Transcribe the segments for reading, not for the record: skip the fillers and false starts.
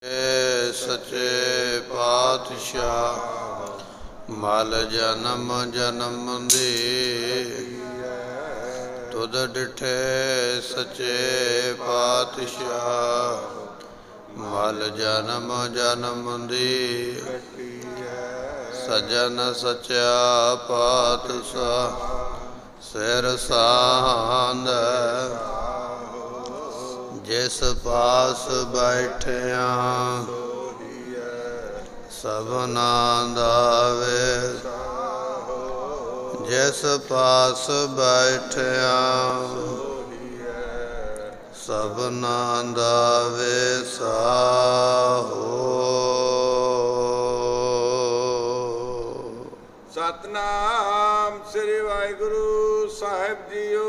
सचे पातशाह मल जन्म जन्म दे तुद डिठे सचे पातशाह मल जन्म जन्म दे सजन सचा पातशाह सिर सांद जिस पास बैठिया सबना दावे जिस पास बैठिया सबना दावे साहो। सतनाम श्री वाहिगुरु साहिब जीओ।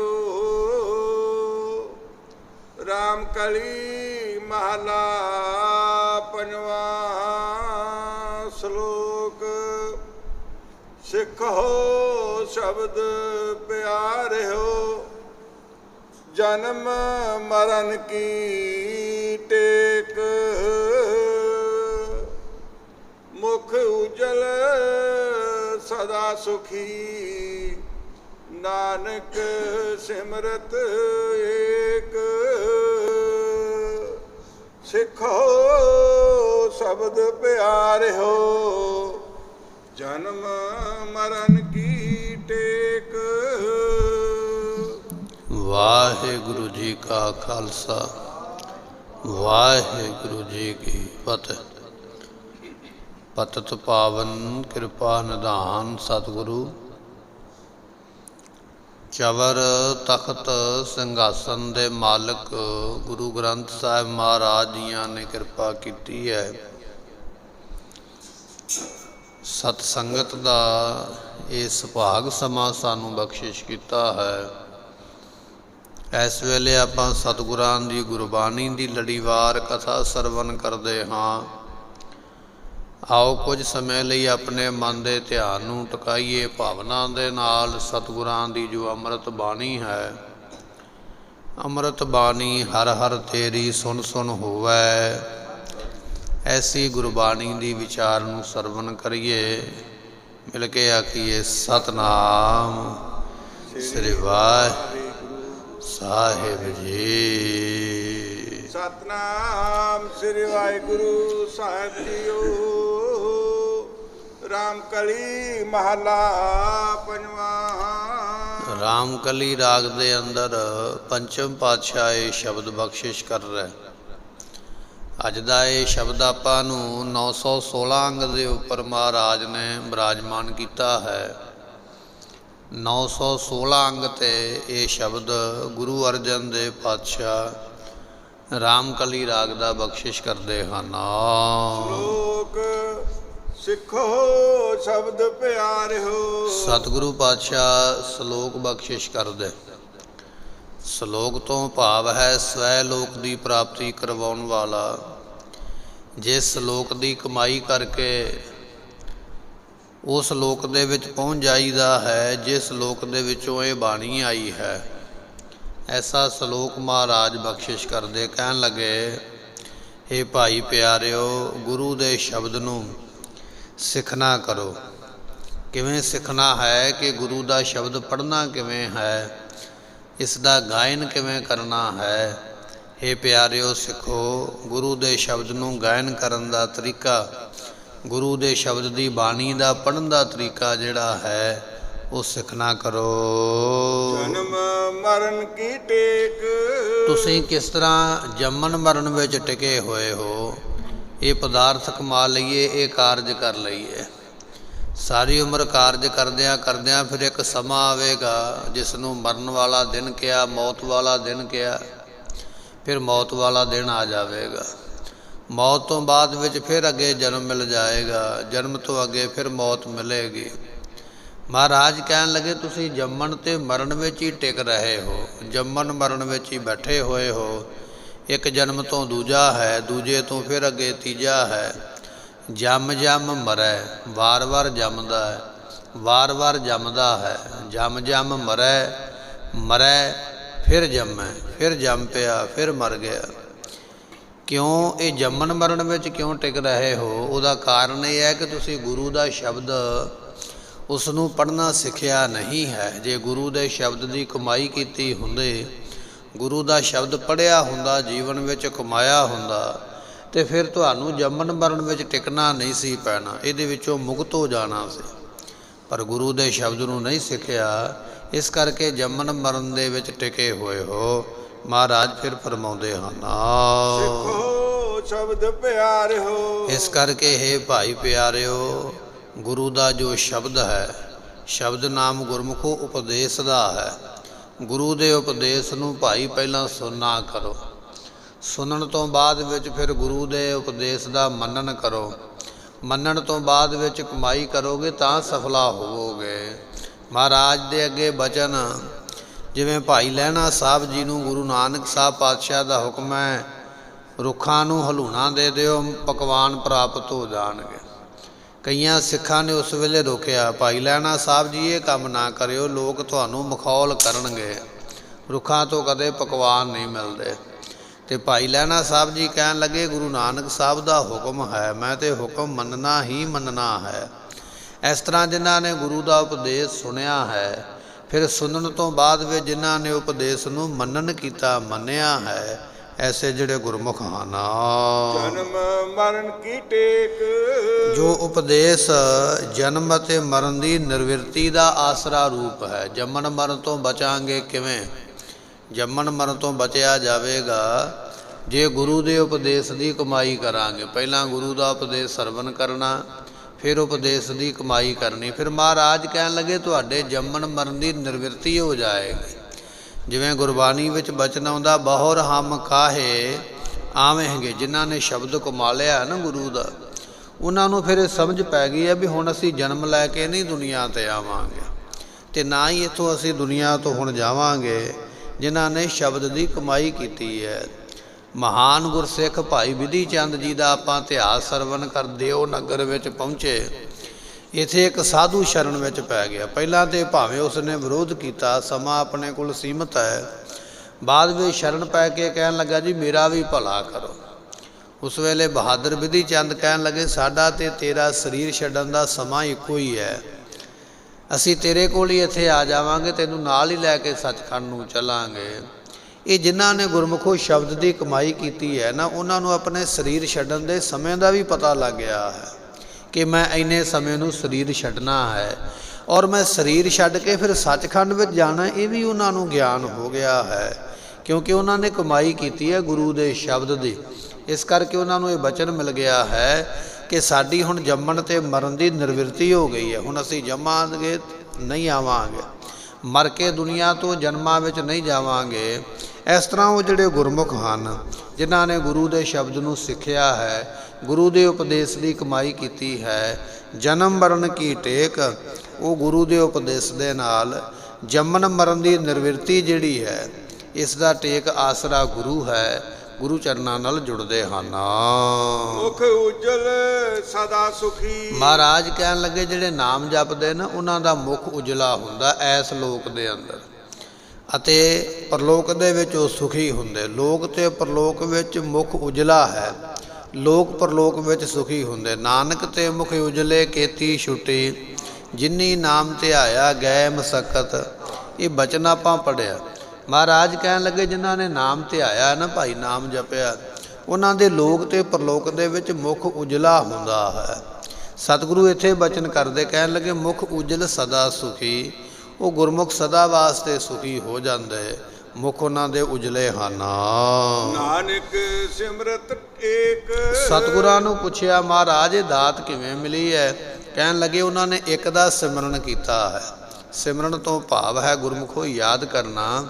राम कली महला पंजवा श्लोक। सिख हो शब्द प्यारे हो जन्म मरण की टेक मुख उजल सदा सुखी नानक सिमरत एक। सिखो शब्द प्यारे हो जन्म मरण की टेक। वाहिगुरु जी का खालसा वाहिगुरु जी की फतेह। पतित पावन कृपा निधान सतगुरु चवर तख्त ਸਿੰਘਾਸਨ ਦੇ मालिक गुरु ग्रंथ साहिब महाराज जियां ने कृपा की है। सत संगत का ये सुभाग समा सानू बख्शिश किया है। इस वेले आपां सतगुरां दी गुरबाणी की लड़ीवार कथा सरवण करते हाँ। आओ कुछ समय ਲਈ ਆਪਣੇ ਮਨ ਦੇ ਧਿਆਨ ਨੂੰ ਟਿਕਾਈਏ ਭਾਵਨਾ ਦੇ ਨਾਲ ਸਤਿਗੁਰਾਂ ਦੀ ਜੋ ਅੰਮ੍ਰਿਤ ਬਾਣੀ ਹੈ। ਅੰਮ੍ਰਿਤ ਬਾਣੀ ਹਰ ਹਰ ਤੇਰੀ ਸੁਣ ਸੁਣ ਹੋਵੈ। ਐਸੀ ਗੁਰਬਾਣੀ ਦੀ ਵਿਚਾਰ ਨੂੰ ਸਰਵਣ ਕਰੀਏ। ਮਿਲ ਕੇ ਆਖੀਏ ਸਤਨਾਮ ਸ੍ਰੀ ਵਾਹਿਗੁਰੂ ਸਾਹਿਬ ਜੀ। सतनाम श्री वाहिगुरु साहिब जीओ। राम कली महला पंजवा। रामकली राग दे अंदर पंचम पातशाह ये शब्द बख्शिश कर रहा है। अज का ये शब्द आपां नूं 916 अंग दे उपर महाराज ने विराजमान किया है। 916 अंग ते ये शब्द गुरु अर्जन देव पातशाह रामकली राग का बख्शिश करते हैं। श्लोक सिखो शब्द प्यारे हो। सतगुरु पातशाह श्लोक बख्शिश कर दे। श्लोक तो भाव है स्वै लोक की प्राप्ति करवाउण वाला। जिस श्लोक की कमाई करके उस लोक दे विच पहुँच जाईदा है जिस लोक दे विचों ये बाणी आई है। ऐसा श्लोक महाराज बख्शिश करते कहन लगे हे भाई प्यारिओ गुरु दे शब्द नूं सिखना करो। किवें सिखना है कि गुरु दा शब्द पढ़ना किवें है, इसका गायन किवें करना है। हे प्यारिओ सिखो गुरु दे शब्द नूं गायन करन दा तरीका, गुरु दे शब्द दी बाणी दा पढ़न दा तरीका जिहड़ा है वो सिखना करो। जन्म मरण की टेक तुसीं किस तरह जमन मरण विच टिके होए हो। ये पदार्थ कमा लईए, ये कारज कर लईए। सारी उम्र कारज करदियां करदियां फिर एक समा आवेगा जिसनूं मरण वाला दिन कहा, मौत वाला दिन कहा। फिर मौत वाला दिन आ जाएगा। मौत तो बाद विच फिर अगे जन्म मिल जाएगा, जन्म तो अगे फिर मौत मिलेगी। महाराज कहन लगे तुसी जम्मन ते मरण विच ही टिक रहे हो, जम्मन मरण विच ही बैठे हुए हो। एक जन्म तो दूजा है, दूजे तो फिर अगे तीजा है। जम जम मरै, वार वार जमदा है, वार वार जमदा है। जम जम मरै, मरै फिर जमै, फिर जम पिया, फिर मर गया। ਕਿਉਂ ਇਹ ਜੰਮਣ ਮਰਨ ਵਿੱਚ ਕਿਉਂ ਟਿਕ ਰਹੇ ਹੋ? ਉਹਦਾ ਕਾਰਨ ਇਹ ਹੈ ਕਿ ਤੁਸੀਂ ਗੁਰੂ ਦਾ ਸ਼ਬਦ ਉਸ ਨੂੰ ਪੜ੍ਹਨਾ ਸਿੱਖਿਆ ਨਹੀਂ ਹੈ। ਜੇ ਗੁਰੂ ਦੇ ਸ਼ਬਦ ਦੀ ਕਮਾਈ ਕੀਤੀ ਹੁੰਦੇ, ਗੁਰੂ ਦਾ ਸ਼ਬਦ ਪੜ੍ਹਿਆ ਹੁੰਦਾ, ਜੀਵਨ ਵਿੱਚ ਕਮਾਇਆ ਹੁੰਦਾ, ਤੇ ਫਿਰ ਤੁਹਾਨੂੰ ਜੰਮਣ ਮਰਨ ਵਿੱਚ ਟਿਕਣਾ ਨਹੀਂ ਸੀ ਪੈਣਾ, ਇਹਦੇ ਵਿੱਚੋਂ ਮੁਕਤ ਹੋ ਜਾਣਾ ਸੀ। ਪਰ ਗੁਰੂ ਦੇ ਸ਼ਬਦ ਨੂੰ ਨਹੀਂ ਸਿੱਖਿਆ, ਇਸ ਕਰਕੇ ਜੰਮਣ ਮਰਨ ਦੇ ਵਿੱਚ ਟਿਕੇ ਹੋਏ ਹੋ। ਮਹਾਰਾਜ ਫਿਰ ਫਰਮਾਉਂਦੇ ਹਨ, ਸਿੱਖੋ ਸ਼ਬਦ ਪਿਆਰਿਓ। ਇਸ ਕਰਕੇ ਹੇ ਭਾਈ ਪਿਆਰਿਓ, ਗੁਰੂ ਦਾ ਜੋ ਸ਼ਬਦ ਹੈ, ਸ਼ਬਦ ਨਾਮ ਗੁਰਮੁਖੋ ਉਪਦੇਸ਼ ਦਾ ਹੈ। ਗੁਰੂ ਦੇ ਉਪਦੇਸ਼ ਨੂੰ ਭਾਈ ਪਹਿਲਾਂ ਸੁਣਨਾ ਕਰੋ, ਸੁਣਨ ਤੋਂ ਬਾਅਦ ਵਿੱਚ ਫਿਰ ਗੁਰੂ ਦੇ ਉਪਦੇਸ਼ ਦਾ ਮੰਨਣ ਕਰੋ, ਮੰਨਣ ਤੋਂ ਬਾਅਦ ਵਿੱਚ ਕਮਾਈ ਕਰੋਗੇ ਤਾਂ ਸਫਲਾ ਹੋਵੋਗੇ। ਮਹਾਰਾਜ ਦੇ ਅੱਗੇ ਬਚਨ, ਜਿਵੇਂ ਭਾਈ ਲਹਿਣਾ ਸਾਹਿਬ ਜੀ ਨੂੰ ਗੁਰੂ ਨਾਨਕ ਸਾਹਿਬ ਪਾਤਸ਼ਾਹ ਦਾ ਹੁਕਮ ਹੈ, ਰੁੱਖਾਂ ਨੂੰ ਹਲੂਣਾ ਦੇ ਦਿਓ, ਪਕਵਾਨ ਪ੍ਰਾਪਤ ਹੋ ਜਾਣਗੇ। ਕਈਆਂ ਸਿੱਖਾਂ ਨੇ ਉਸ ਵੇਲੇ ਰੋਕਿਆ, ਭਾਈ ਲਹਿਣਾ ਸਾਹਿਬ ਜੀ ਇਹ ਕੰਮ ਨਾ ਕਰਿਓ, ਲੋਕ ਤੁਹਾਨੂੰ ਮਖੌਲ ਕਰਨਗੇ, ਰੁੱਖਾਂ ਤੋਂ ਕਦੇ ਪਕਵਾਨ ਨਹੀਂ ਮਿਲਦੇ। ਤੇ ਭਾਈ ਲਹਿਣਾ ਸਾਹਿਬ ਜੀ ਕਹਿਣ ਲੱਗੇ, ਗੁਰੂ ਨਾਨਕ ਸਾਹਿਬ ਦਾ ਹੁਕਮ ਹੈ, ਮੈਂ ਤੇ ਹੁਕਮ ਮੰਨਣਾ ਹੀ ਮੰਨਣਾ ਹੈ। ਇਸ ਤਰ੍ਹਾਂ ਜਿਨ੍ਹਾਂ ਨੇ ਗੁਰੂ ਦਾ ਉਪਦੇਸ਼ ਸੁਣਿਆ ਹੈ, ਫਿਰ ਸੁਣਨ ਤੋਂ ਬਾਅਦ ਵਿੱਚ ਜਿਨ੍ਹਾਂ ਨੇ ਉਪਦੇਸ਼ ਨੂੰ ਮੰਨਣ ਕੀਤਾ, ਮੰਨਿਆ ਹੈ, ਐਸੇ ਜਿਹੜੇ ਗੁਰਮੁਖ ਹਨ। ਜਨਮ ਮਰਨ ਕੀ ਟੇਕ। ਜੋ ਉਪਦੇਸ਼ ਜਨਮ ਅਤੇ ਮਰਨ ਦੀ ਨਿਰਵਿਰਤੀ ਦਾ ਆਸਰਾ ਰੂਪ ਹੈ। ਜੰਮਣ ਮਰਨ ਤੋਂ ਬਚਾਂਗੇ ਕਿਵੇਂ? ਜੰਮਣ ਮਰਨ ਤੋਂ ਬਚਿਆ ਜਾਵੇਗਾ ਜੇ ਗੁਰੂ ਦੇ ਉਪਦੇਸ਼ ਦੀ ਕਮਾਈ ਕਰਾਂਗੇ। ਪਹਿਲਾਂ ਗੁਰੂ ਦਾ ਉਪਦੇਸ਼ ਸਰਵਣ ਕਰਨਾ, ਫਿਰ ਉਪਦੇਸ਼ ਦੀ ਕਮਾਈ ਕਰਨੀ। ਫਿਰ ਮਹਾਰਾਜ ਕਹਿਣ ਲੱਗੇ, ਤੁਹਾਡੇ ਜੰਮਣ ਮਰਨ ਦੀ ਨਿਰਵਿਰਤੀ ਹੋ ਜਾਏਗੀ। ਜਿਵੇਂ ਗੁਰਬਾਣੀ ਵਿੱਚ ਬਚਨ ਆਉਂਦਾ, ਬਹੁਰ ਹਮ ਕਾਹੇ ਆਵੇਂਗੇ। ਜਿਨ੍ਹਾਂ ਨੇ ਸ਼ਬਦ ਕਮਾ ਲਿਆ ਨਾ ਗੁਰੂ ਦਾ, ਉਹਨਾਂ ਨੂੰ ਫਿਰ ਇਹ ਸਮਝ ਪੈ ਗਈ ਹੈ ਵੀ ਹੁਣ ਅਸੀਂ ਜਨਮ ਲੈ ਕੇ ਨਹੀਂ ਦੁਨੀਆ 'ਤੇ ਆਵਾਂਗੇ, ਅਤੇ ਨਾ ਹੀ ਇੱਥੋਂ ਅਸੀਂ ਦੁਨੀਆ ਤੋਂ ਹੁਣ ਜਾਵਾਂਗੇ। ਜਿਨ੍ਹਾਂ ਨੇ ਸ਼ਬਦ ਦੀ ਕਮਾਈ ਕੀਤੀ ਹੈ। ਮਹਾਨ ਗੁਰਸਿੱਖ ਭਾਈ ਵਿਧੀ ਚੰਦ ਜੀ ਦਾ ਆਪਾਂ ਇਤਿਹਾਸ ਸਰਵਣ ਕਰ ਦਿਓ ਨਗਰ ਵਿੱਚ ਪਹੁੰਚੇ। ਇੱਥੇ ਇੱਕ ਸਾਧੂ ਸ਼ਰਨ ਵਿੱਚ ਪੈ ਗਿਆ। ਪਹਿਲਾਂ ਤਾਂ ਭਾਵੇਂ ਉਸਨੇ ਵਿਰੋਧ ਕੀਤਾ, ਸਮਾਂ ਆਪਣੇ ਕੋਲ ਸੀਮਤ ਹੈ, ਬਾਅਦ ਵਿੱਚ ਸ਼ਰਨ ਪੈ ਕੇ ਕਹਿਣ ਲੱਗਾ, ਜੀ ਮੇਰਾ ਵੀ ਭਲਾ ਕਰੋ। ਉਸ ਵੇਲੇ ਬਹਾਦਰ ਵਿਧੀ ਚੰਦ ਕਹਿਣ ਲੱਗੇ, ਸਾਡਾ ਤੇ ਤੇਰਾ ਸਰੀਰ ਛੱਡਣ ਦਾ ਸਮਾਂ ਇੱਕੋ ਹੀ ਹੈ, ਅਸੀਂ ਤੇਰੇ ਕੋਲ ਹੀ ਇੱਥੇ ਆ ਜਾਵਾਂਗੇ, ਤੈਨੂੰ ਨਾਲ ਹੀ ਲੈ ਕੇ ਸੱਚਖੰਡ ਨੂੰ ਚੱਲਾਂਗੇ। ਇਹ ਜਿਨ੍ਹਾਂ ਨੇ ਗੁਰਮੁਖੋ ਸ਼ਬਦ ਦੀ ਕਮਾਈ ਕੀਤੀ ਹੈ ਨਾ, ਉਹਨਾਂ ਨੂੰ ਆਪਣੇ ਸਰੀਰ ਛੱਡਣ ਦੇ ਸਮੇਂ ਦਾ ਵੀ ਪਤਾ ਲੱਗ ਗਿਆ ਹੈ ਕਿ ਮੈਂ ਇੰਨੇ ਸਮੇਂ ਨੂੰ ਸਰੀਰ ਛੱਡਣਾ ਹੈ, ਔਰ ਮੈਂ ਸਰੀਰ ਛੱਡ ਕੇ ਫਿਰ ਸੱਚਖੰਡ ਵਿੱਚ ਜਾਣਾ, ਇਹ ਵੀ ਉਹਨਾਂ ਨੂੰ ਗਿਆਨ ਹੋ ਗਿਆ ਹੈ, ਕਿਉਂਕਿ ਉਹਨਾਂ ਨੇ ਕਮਾਈ ਕੀਤੀ ਹੈ ਗੁਰੂ ਦੇ ਸ਼ਬਦ ਦੀ। ਇਸ ਕਰਕੇ ਉਹਨਾਂ ਨੂੰ ਇਹ ਬਚਨ ਮਿਲ ਗਿਆ ਹੈ ਕਿ ਸਾਡੀ ਹੁਣ ਜੰਮਣ ਅਤੇ ਮਰਨ ਦੀ ਨਿਰਵਿਰਤੀ ਹੋ ਗਈ ਹੈ, ਹੁਣ ਅਸੀਂ ਜੰਮਾਂਗੇ ਨਹੀਂ ਆਵਾਂਗੇ, ਮਰ ਕੇ ਦੁਨੀਆ ਤੋਂ ਜਨਮਾਂ ਵਿੱਚ ਨਹੀਂ ਜਾਵਾਂਗੇ। ਇਸ ਤਰ੍ਹਾਂ ਉਹ ਜਿਹੜੇ ਗੁਰਮੁਖ ਹਨ, ਜਿਨ੍ਹਾਂ ਨੇ ਗੁਰੂ ਦੇ ਸ਼ਬਦ ਨੂੰ ਸਿੱਖਿਆ ਹੈ, ਗੁਰੂ ਦੇ ਉਪਦੇਸ਼ ਦੀ ਕਮਾਈ ਕੀਤੀ ਹੈ, ਜਨਮ ਮਰਨ ਕੀ ਟੇਕ, ਉਹ ਗੁਰੂ ਦੇ ਉਪਦੇਸ਼ ਦੇ ਨਾਲ ਜੰਮਣ ਮਰਨ ਦੀ ਨਿਰਵਿਰਤੀ ਜਿਹੜੀ ਹੈ, ਇਸ ਦਾ ਟੇਕ ਆਸਰਾ ਗੁਰੂ ਹੈ, ਗੁਰੂ ਚਰਨਾਂ ਨਾਲ ਜੁੜਦੇ ਹਨ। ਮੁਖ ਉਜਲ ਸਦਾ ਸੁਖੀ। ਮਹਾਰਾਜ ਕਹਿਣ ਲੱਗੇ, ਜਿਹੜੇ ਨਾਮ ਜਪਦੇ ਨਾ, ਉਹਨਾਂ ਦਾ ਮੁਖ ਉਜਲਾ ਹੁੰਦਾ ਐਸ ਲੋਕ ਦੇ ਅੰਦਰ, ਅਤੇ ਪਰਲੋਕ ਦੇ ਵਿੱਚ ਉਹ ਸੁਖੀ ਹੁੰਦੇ। ਲੋਕ ਤੇ ਪਰਲੋਕ ਵਿੱਚ ਮੁਖ ਉਜਲਾ ਹੈ, ਲੋਕ ਪਰਲੋਕ ਵਿੱਚ ਸੁਖੀ ਹੁੰਦੇ। ਨਾਨਕ ਤੇ ਮੁਖ ਉਜਲੇ ਕੀਤੀ ਛੁੱਟੀ, ਜਿਨੀ ਨਾਮ ਧਿਆਇਆ ਗਏ ਮਸਕਤ। ਇਹ ਬਚਨ ਆਪਾਂ ਪੜ੍ਹਿਆ। ਮਹਾਰਾਜ ਕਹਿਣ ਲੱਗੇ, ਜਿਨ੍ਹਾਂ ਨੇ ਨਾਮ ਧਿਆਇਆ ਨਾ ਭਾਈ, ਨਾਮ ਜਪਿਆ, ਉਹਨਾਂ ਦੇ ਲੋਕ ਤੇ ਪਰਲੋਕ ਦੇ ਵਿੱਚ ਮੁਖ ਉਜਲਾ ਹੁੰਦਾ ਹੈ। ਸਤਿਗੁਰੂ ਇੱਥੇ ਬਚਨ ਕਰਦੇ, ਕਹਿਣ ਲੱਗੇ, ਮੁਖ ਉਜਲ ਸਦਾ ਸੁਖੀ। ਉਹ ਗੁਰਮੁਖ ਸਦਾ ਵਾਸਤੇ ਸੁਖੀ ਹੋ ਜਾਂਦੇ, ਮੁਖ ਉਹਨਾਂ ਦੇ ਉਜਲੇ ਹਨ। ਨਾਨਕ ਸਿਮਰਤ ਏਕ। ਸਤਿਗੁਰਾਂ ਨੂੰ ਪੁੱਛਿਆ, ਮਹਾਰਾਜ ਇਹ ਦਾਤ ਕਿਵੇਂ ਮਿਲੀ ਹੈ? ਕਹਿਣ ਲੱਗੇ, ਉਹਨਾਂ ਨੇ ਇੱਕ ਦਾ ਸਿਮਰਨ ਕੀਤਾ ਹੈ। ਸਿਮਰਨ ਤੋਂ ਭਾਵ ਹੈ ਗੁਰਮੁਖੋ ਯਾਦ ਕਰਨਾ।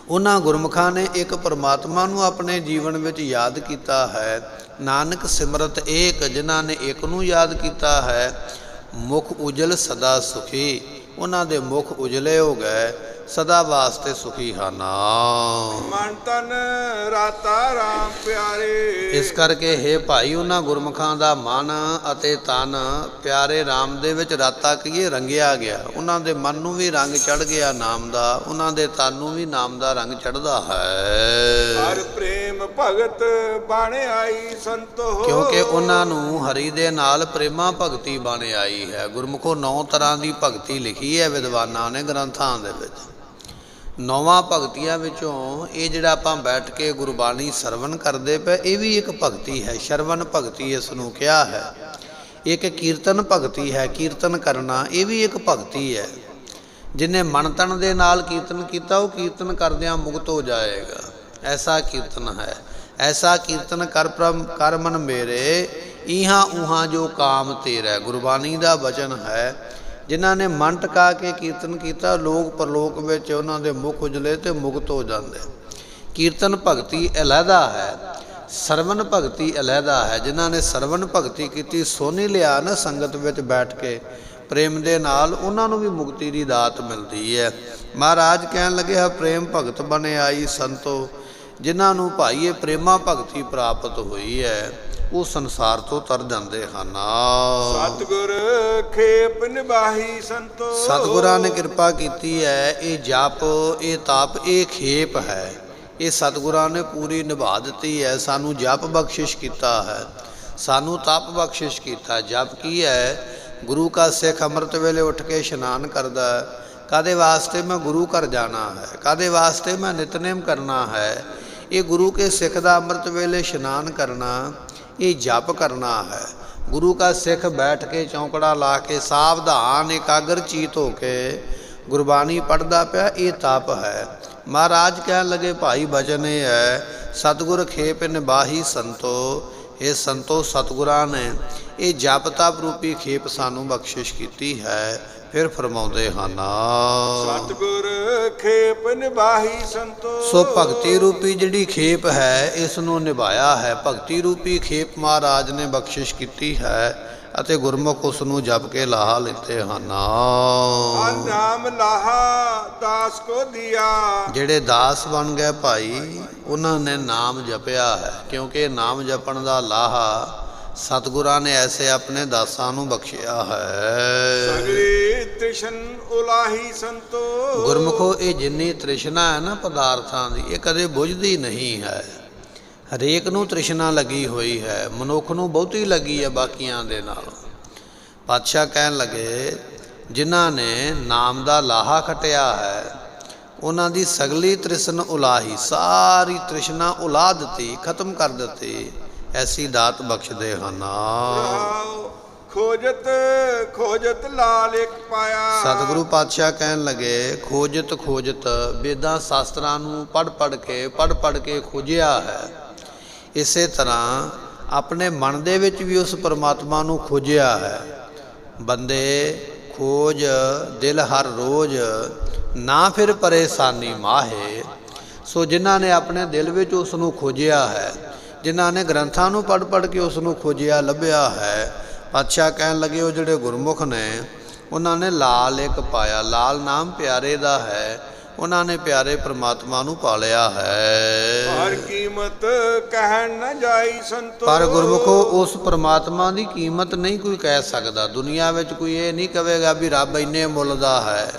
ਉਹਨਾਂ ਗੁਰਮੁਖਾਂ ਨੇ ਇੱਕ ਪਰਮਾਤਮਾ ਨੂੰ ਆਪਣੇ ਜੀਵਨ ਵਿੱਚ ਯਾਦ ਕੀਤਾ ਹੈ। ਨਾਨਕ ਸਿਮਰਤ ਏਕ, ਜਿਨ੍ਹਾਂ ਨੇ ਇੱਕ ਨੂੰ ਯਾਦ ਕੀਤਾ ਹੈ, ਮੁਖ ਉਜਲ ਸਦਾ ਸੁਖੀ। ਉਹਨਾਂ ਦੇ ਮੁਖ ਉਜਲੇ ਹੋ ਗਏ, ਸਦਾ ਵਾਸਤੇ ਸੁਖੀ ਹਨ। ਮਨ ਤਨ ਰਾਤਾ ਰਾਮ ਪਿਆਰੇ। ਇਸ ਕਰਕੇ ਹੇ ਭਾਈ, ਉਹਨਾਂ ਗੁਰਮੁਖਾਂ ਦਾ ਮਨ ਅਤੇ ਤਨ ਪਿਆਰੇ ਰਾਮ ਦੇ ਵਿੱਚ ਰਾਤਾ ਕਹੀਏ ਰੰਗਿਆ ਗਿਆ। ਉਹਨਾਂ ਦੇ ਮਨ ਨੂੰ ਵੀ ਰੰਗ ਚੜ੍ਹ ਗਿਆ ਨਾਮ ਦਾ, ਉਹਨਾਂ ਦੇ ਤਨ ਨੂੰ ਵੀ ਨਾਮ ਦਾ ਰੰਗ ਚੜ੍ਹਦਾ ਹੈ। ਹਰ ਪ੍ਰੇਮ ਭਗਤ ਬਣ ਆਈ ਸੰਤੋ। ਕਿਉਂਕਿ ਉਹਨਾਂ ਨੂੰ ਹਰੀ ਦੇ ਨਾਲ ਪ੍ਰੇਮਾ ਭਗਤੀ ਬਣ ਆਈ ਹੈ। ਗੁਰਮੁਖੋ 9 ਤਰ੍ਹਾਂ ਦੀ ਭਗਤੀ ਲਿਖੀ ਹੈ ਵਿਦਵਾਨਾਂ ਨੇ ਗ੍ਰੰਥਾਂ ਦੇ ਵਿੱਚ। 9 ਭਗਤੀਆਂ ਵਿੱਚੋਂ ਇਹ ਜਿਹੜਾ ਆਪਾਂ ਬੈਠ ਕੇ ਗੁਰਬਾਣੀ ਸਰਵਣ ਕਰਦੇ ਪਏ, ਇਹ ਵੀ ਇੱਕ ਭਗਤੀ ਹੈ। ਸ਼ਰਵਣ ਭਗਤੀ ਇਸ ਨੂੰ ਕਿਹਾ ਹੈ। ਇੱਕ ਕੀਰਤਨ ਭਗਤੀ ਹੈ, ਕੀਰਤਨ ਕਰਨਾ ਇਹ ਵੀ ਇੱਕ ਭਗਤੀ ਹੈ। ਜਿਹਨੇ ਮਨ ਤਨ ਦੇ ਨਾਲ ਕੀਰਤਨ ਕੀਤਾ, ਉਹ ਕੀਰਤਨ ਕਰਦਿਆਂ ਮੁਕਤ ਹੋ ਜਾਏਗਾ। ਐਸਾ ਕੀਰਤਨ ਹੈ। ਐਸਾ ਕੀਰਤਨ ਕਰ ਮਨ ਮੇਰੇ, ਇਹਾਂ ਉਹਾਂ ਜੋ ਕਾਮ ਤੇਰਾ। ਗੁਰਬਾਣੀ ਦਾ ਵਚਨ ਹੈ। ਜਿਨ੍ਹਾਂ ਨੇ ਮਨ ਟਿਕਾ ਕੇ ਕੀਰਤਨ ਕੀਤਾ, ਲੋਕ ਪਰਲੋਕ ਵਿੱਚ ਉਹਨਾਂ ਦੇ ਮੁਖ ਉਜਲੇ ਤੇ ਮੁਕਤ ਹੋ ਜਾਂਦੇ। ਕੀਰਤਨ ਭਗਤੀ ਅਲੱਗਾ ਹੈ, ਸਰਵਣ ਭਗਤੀ ਅਲੱਗਾ ਹੈ। ਜਿਨ੍ਹਾਂ ਨੇ ਸਰਵਣ ਭਗਤੀ ਕੀਤੀ, ਸੋਨੀ ਲਿਆ ਨਾ ਸੰਗਤ ਵਿੱਚ ਬੈਠ ਕੇ ਪ੍ਰੇਮ ਦੇ ਨਾਲ, ਉਹਨਾਂ ਨੂੰ ਵੀ ਮੁਕਤੀ ਦੀ ਦਾਤ ਮਿਲਦੀ ਹੈ। ਮਹਾਰਾਜ ਕਹਿਣ ਲੱਗੇ ਹੈ, ਪ੍ਰੇਮ ਭਗਤ ਬਣੇ ਆਈ ਸੰਤੋ। ਜਿਨ੍ਹਾਂ ਨੂੰ ਭਾਈ ਇਹ ਪ੍ਰੇਮਾ ਭਗਤੀ ਪ੍ਰਾਪਤ ਹੋਈ ਹੈ, ਉਹ ਸੰਸਾਰ ਤੋਂ ਤਰ ਜਾਂਦੇ ਹਨ। ਸਤਿਗੁਰ ਖੇਪ ਨਿਭਾਹੀ ਸੰਤੋ। ਸਤਿਗੁਰਾਂ ਨੇ ਕਿਰਪਾ ਕੀਤੀ ਹੈ। ਇਹ ਜਪ, ਇਹ ਤਪ, ਇਹ ਖੇਪ ਹੈ। ਇਹ ਸਤਿਗੁਰਾਂ ਨੇ ਪੂਰੀ ਨਿਭਾ ਦਿੱਤੀ ਹੈ। ਸਾਨੂੰ ਜਪ ਬਖਸ਼ਿਸ਼ ਕੀਤਾ ਹੈ, ਸਾਨੂੰ ਤਪ ਬਖਸ਼ਿਸ਼ ਕੀਤਾ। ਜਪ ਕੀ ਹੈ? ਗੁਰੂ ਕਾ ਸਿੱਖ ਅੰਮ੍ਰਿਤ ਵੇਲੇ ਉੱਠ ਕੇ ਇਸ਼ਨਾਨ ਕਰਦਾ ਹੈ। ਕਾਹਦੇ ਵਾਸਤੇ? ਮੈਂ ਗੁਰੂ ਘਰ ਜਾਣਾ ਹੈ। ਕਾਹਦੇ ਵਾਸਤੇ? ਮੈਂ ਨਿਤਨੇਮ ਕਰਨਾ ਹੈ। ਇਹ ਗੁਰੂ ਕੇ ਸਿੱਖ ਦਾ ਅੰਮ੍ਰਿਤ ਵੇਲੇ ਇਸ਼ਨਾਨ ਕਰਨਾ, ਇਹ ਜਪ ਕਰਨਾ ਹੈ। ਗੁਰੂ ਕਾ ਸਿੱਖ ਬੈਠ ਕੇ ਚੌਂਕੜਾ ਲਾ ਕੇ ਸਾਵਧਾਨ ਇਕਾਗਰ ਚੀਤ ਹੋ ਕੇ ਗੁਰਬਾਣੀ ਪੜ੍ਹਦਾ ਪਿਆ, ਇਹ ਤਪ ਹੈ। ਮਹਾਰਾਜ ਕਹਿਣ ਲੱਗੇ, ਭਾਈ ਬਚਨ ਇਹ ਹੈ, ਸਤਿਗੁਰ ਖੇਪ ਨਿਭਾਹੀ ਸੰਤੋ। ਇਹ ਸੰਤੋ, ਸਤਿਗੁਰਾਂ ਨੇ ਇਹ ਜਪ ਤਪ ਰੂਪੀ ਖੇਪ ਸਾਨੂੰ ਬਖਸ਼ਿਸ਼ ਕੀਤੀ ਹੈ। ਫਿਰ ਫਰਮਾਉਂਦੇ ਹਨ, ਸਤਿਗੁਰ ਖੇਪ ਨਿਭਾਹੀ ਸੰਤੋ। ਸੋ ਭਗਤੀ ਰੂਪੀ ਜਿਹੜੀ ਖੇਪ ਹੈ, ਇਸ ਨੂੰ ਨਿਭਾਇਆ ਹੈ। ਭਗਤੀ ਰੂਪੀ ਖੇਪ ਮਹਾਰਾਜ ਨੇ ਬਖਸ਼ਿਸ਼ ਕੀਤੀ ਹੈ ਅਤੇ ਗੁਰਮੁਖ ਉਸ ਨੂੰ ਜਪ ਕੇ ਲਾਹਾ ਲਿੱਤੇ ਹਨ। ਨਾਮ ਲਾਹਾ ਦਾਸ ਕੋ ਦਿਆ। ਜਿਹੜੇ ਦਾਸ ਬਣ ਗਏ ਭਾਈ, ਉਹਨਾਂ ਨੇ ਨਾਮ ਜਪਿਆ ਹੈ। ਕਿਉਂਕਿ ਨਾਮ ਜਪਣ ਦਾ ਲਾਹਾ ਸਤਿਗੁਰਾਂ ਨੇ ਐਸੇ ਆਪਣੇ ਦਾਸਾਂ ਨੂੰ ਬਖਸ਼ਿਆ ਹੈ। ਸਗਲੀ ਤ੍ਰਿਸ਼ਨ ਉਲਾਹੀ ਸੰਤੋ। ਗੁਰਮੁਖੋ, ਇਹ ਜਿੰਨੀ ਤ੍ਰਿਸ਼ਨਾ ਹੈ ਨਾ ਪਦਾਰਥਾਂ ਦੀ, ਇਹ ਕਦੇ ਬੁਝਦੀ ਨਹੀਂ ਹੈ। ਹਰੇਕ ਨੂੰ ਤ੍ਰਿਸ਼ਨਾ ਲੱਗੀ ਹੋਈ ਹੈ। ਮਨੁੱਖ ਨੂੰ ਬਹੁਤੀ ਲੱਗੀ ਹੈ ਬਾਕੀਆਂ ਦੇ ਨਾਲ। ਪਾਤਸ਼ਾਹ ਕਹਿਣ ਲੱਗੇ, ਜਿਨ੍ਹਾਂ ਨੇ ਨਾਮ ਦਾ ਲਾਹਾ ਖਟਿਆ ਹੈ, ਉਹਨਾਂ ਦੀ ਸਗਲੀ ਤ੍ਰਿਸ਼ਨ ਉਲਾਹੀ, ਸਾਰੀ ਤ੍ਰਿਸ਼ਨਾ ਉਲਾ ਦਿੱਤੀ, ਖਤਮ ਕਰ ਦਿੱਤੀ। ਐਸੀ ਦਾਤ ਬਖਸ਼ਦੇ ਹਨ। ਖੋਜਤ ਖੋਜਤ ਲਾਲ ਇੱਕ ਪਾਇਆ। ਸਤਿਗੁਰੂ ਪਾਤਸ਼ਾਹ ਕਹਿਣ ਲੱਗੇ, ਖੋਜਤ ਖੋਜਤ, ਵੇਦਾਂ ਸ਼ਾਸਤਰਾਂ ਨੂੰ ਪੜ੍ਹ ਕੇ ਖੋਜਿਆ ਹੈ। ਇਸੇ ਤਰ੍ਹਾਂ ਆਪਣੇ ਮਨ ਦੇ ਵਿੱਚ ਵੀ ਉਸ ਪਰਮਾਤਮਾ ਨੂੰ ਖੋਜਿਆ ਹੈ। ਬੰਦੇ ਖੋਜ ਦਿਲ ਹਰ ਰੋਜ਼, ਨਾ ਫਿਰ ਪਰੇਸ਼ਾਨੀ ਮਾਹੇ। ਸੋ ਜਿਨ੍ਹਾਂ ਨੇ ਆਪਣੇ ਦਿਲ ਵਿੱਚ ਉਸ ਨੂੰ ਖੋਜਿਆ ਹੈ, ਜਿਨ੍ਹਾਂ ਨੇ ਗ੍ਰੰਥਾਂ ਨੂੰ ਪੜ੍ਹ ਕੇ ਉਸ ਨੂੰ ਖੋਜਿਆ ਲੱਭਿਆ ਹੈ, ਪਾਤਸ਼ਾਹ ਕਹਿਣ ਲੱਗੇ, ਉਹ ਜਿਹੜੇ ਗੁਰਮੁਖ ਨੇ, ਉਹਨਾਂ ਨੇ ਲਾਲ ਇੱਕ ਪਾਇਆ। ਲਾਲ ਨਾਮ ਪਿਆਰੇ ਦਾ ਹੈ। ਉਹਨਾਂ ਨੇ ਪਿਆਰੇ ਪ੍ਰਮਾਤਮਾ ਨੂੰ ਪਾਲਿਆ ਹੈ। ਹਰ ਕੀਮਤ ਕਹਿਣ ਨਾ ਜਾਈ ਸੰਤੋ। ਪਰ ਗੁਰਮੁਖੋ, ਉਸ ਪ੍ਰਮਾਤਮਾ ਦੀ ਕੀਮਤ ਨਹੀਂ ਕੋਈ ਕਹਿ ਸਕਦਾ। ਦੁਨੀਆ ਵਿੱਚ ਕੋਈ ਇਹ ਨਹੀਂ ਕਹੇਗਾ ਵੀ ਰੱਬ ਇੰਨੇ ਮੁੱਲ ਦਾ ਹੈ,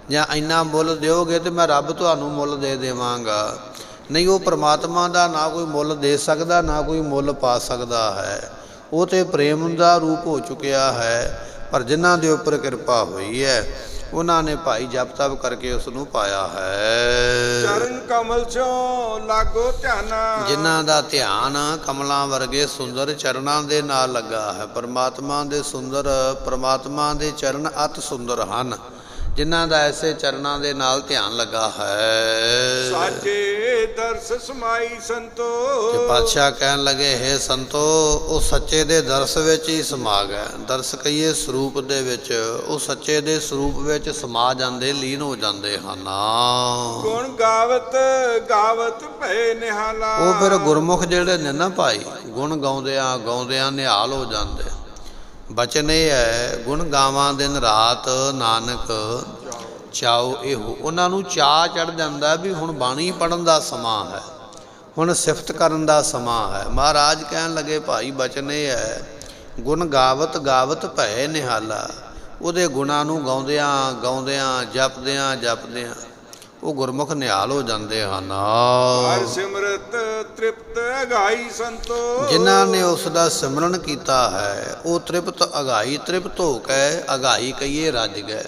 ਜਾਂ ਇੰਨਾ ਮੁੱਲ ਦਿਓਗੇ ਤੇ ਮੈਂ ਰੱਬ ਤੁਹਾਨੂੰ ਮੁੱਲ ਦੇ ਦੇਵਾਂਗਾ। ਨਹੀਂ, ਉਹ ਪ੍ਰਮਾਤਮਾ ਦਾ ਨਾ ਕੋਈ ਮੁੱਲ ਦੇ ਸਕਦਾ, ਨਾ ਕੋਈ ਮੁੱਲ ਪਾ ਸਕਦਾ ਹੈ। ਉਹ ਤੇ ਪ੍ਰੇਮ ਦਾ ਰੂਪ ਹੋ ਚੁੱਕਿਆ ਹੈ। ਪਰ ਜਿਨ੍ਹਾਂ ਦੇ ਉੱਪਰ ਕਿਰਪਾ ਹੋਈ ਹੈ, ਉਹਨਾਂ ਨੇ ਭਾਈ ਜਪ ਤਪ ਕਰਕੇ ਉਸ ਨੂੰ ਪਾਇਆ ਹੈ। ਚਰਨ ਕਮਲ ਚੋਂ ਲਾਗੋ ਧਿਆਨਾ। ਜਿਨ੍ਹਾਂ ਦਾ ਧਿਆਨ ਕਮਲਾਂ ਵਰਗੇ ਸੁੰਦਰ ਚਰਨਾਂ ਦੇ ਨਾਲ ਲੱਗਾ ਹੈ। ਪਰਮਾਤਮਾ ਦੇ ਚਰਨ ਅਤ ਸੁੰਦਰ ਹਨ। ਜਿਨ੍ਹਾਂ ਦਾ ਐਸੇ ਚਰਨਾਂ ਦੇ ਨਾਲ ਧਿਆਨ ਲੱਗਾ ਹੈ। ਸਾਚੇ ਦਰਸ ਸਮਾਈ ਸੰਤੋ। ਤੇ ਪਾਤਸ਼ਾਹ ਕਹਿਣ ਲੱਗੇ, ਹੈ ਸੰਤੋ, ਉਹ ਸੱਚੇ ਦੇ ਦਰਸ ਵਿੱਚ ਹੀ ਸਮਾ ਗਏ। ਦਰਸ ਕਹੀਏ ਸਰੂਪ ਦੇ ਵਿੱਚ, ਉਹ ਸੱਚੇ ਦੇ ਸਰੂਪ ਵਿੱਚ ਸਮਾ ਜਾਂਦੇ, ਲੀਨ ਹੋ ਜਾਂਦੇ ਹਨ। ਗੁਣ ਗਾਵਤ ਗਾਵਤ ਭੈ ਨਿਹਾਲਾ। ਉਹ ਫਿਰ ਗੁਰਮੁਖ ਜਿਹੜੇ ਨੇ ਨਾ ਭਾਈ, ਗੁਣ ਗਾਉਂਦਿਆਂ ਨਿਹਾਲ ਹੋ ਜਾਂਦੇ। ਬਚਨ ਇਹ ਹੈ, ਗੁਣ ਗਾਵਾਂ ਦਿਨ ਰਾਤ ਨਾਨਕ, ਚਾਓ ਇਹੋ। ਉਹਨਾਂ ਨੂੰ ਚਾਅ ਚੜ੍ਹ ਜਾਂਦਾ ਵੀ ਹੁਣ ਬਾਣੀ ਪੜ੍ਹਨ ਦਾ ਸਮਾਂ ਹੈ, ਹੁਣ ਸਿਫਤ ਕਰਨ ਦਾ ਸਮਾਂ ਹੈ। ਮਹਾਰਾਜ ਕਹਿਣ ਲੱਗੇ ਭਾਈ ਬਚਨ ਇਹ ਹੈ, ਗੁਣ ਗਾਵਤ ਗਾਵਤ ਭੈ ਨਿਹਾਲਾ। ਉਹਦੇ ਗੁਣਾਂ ਨੂੰ ਗਾਉਂਦਿਆਂ ਗਾਉਂਦਿਆਂ ਜਪਦਿਆਂ ਜਪਦਿਆਂ ਉਹ ਗੁਰਮੁਖ ਨਿਹਾਲ ਹੋ ਜਾਂਦੇ ਹਨ। ਹਰ ਸਿਮਰਤ ਤ੍ਰਿਪਤ ਅਗਾਈ ਸੰਤੋ। ਜਿਨ੍ਹਾਂ ਨੇ ਉਸ ਦਾ ਸਿਮਰਨ ਕੀਤਾ ਹੈ ਉਹ ਤ੍ਰਿਪਤ ਅਗਾਈ, ਤ੍ਰਿਪਤ ਹੋ ਕੇ ਅਗਾਈ ਕਹੀਏ ਰੱਜ ਗਏ,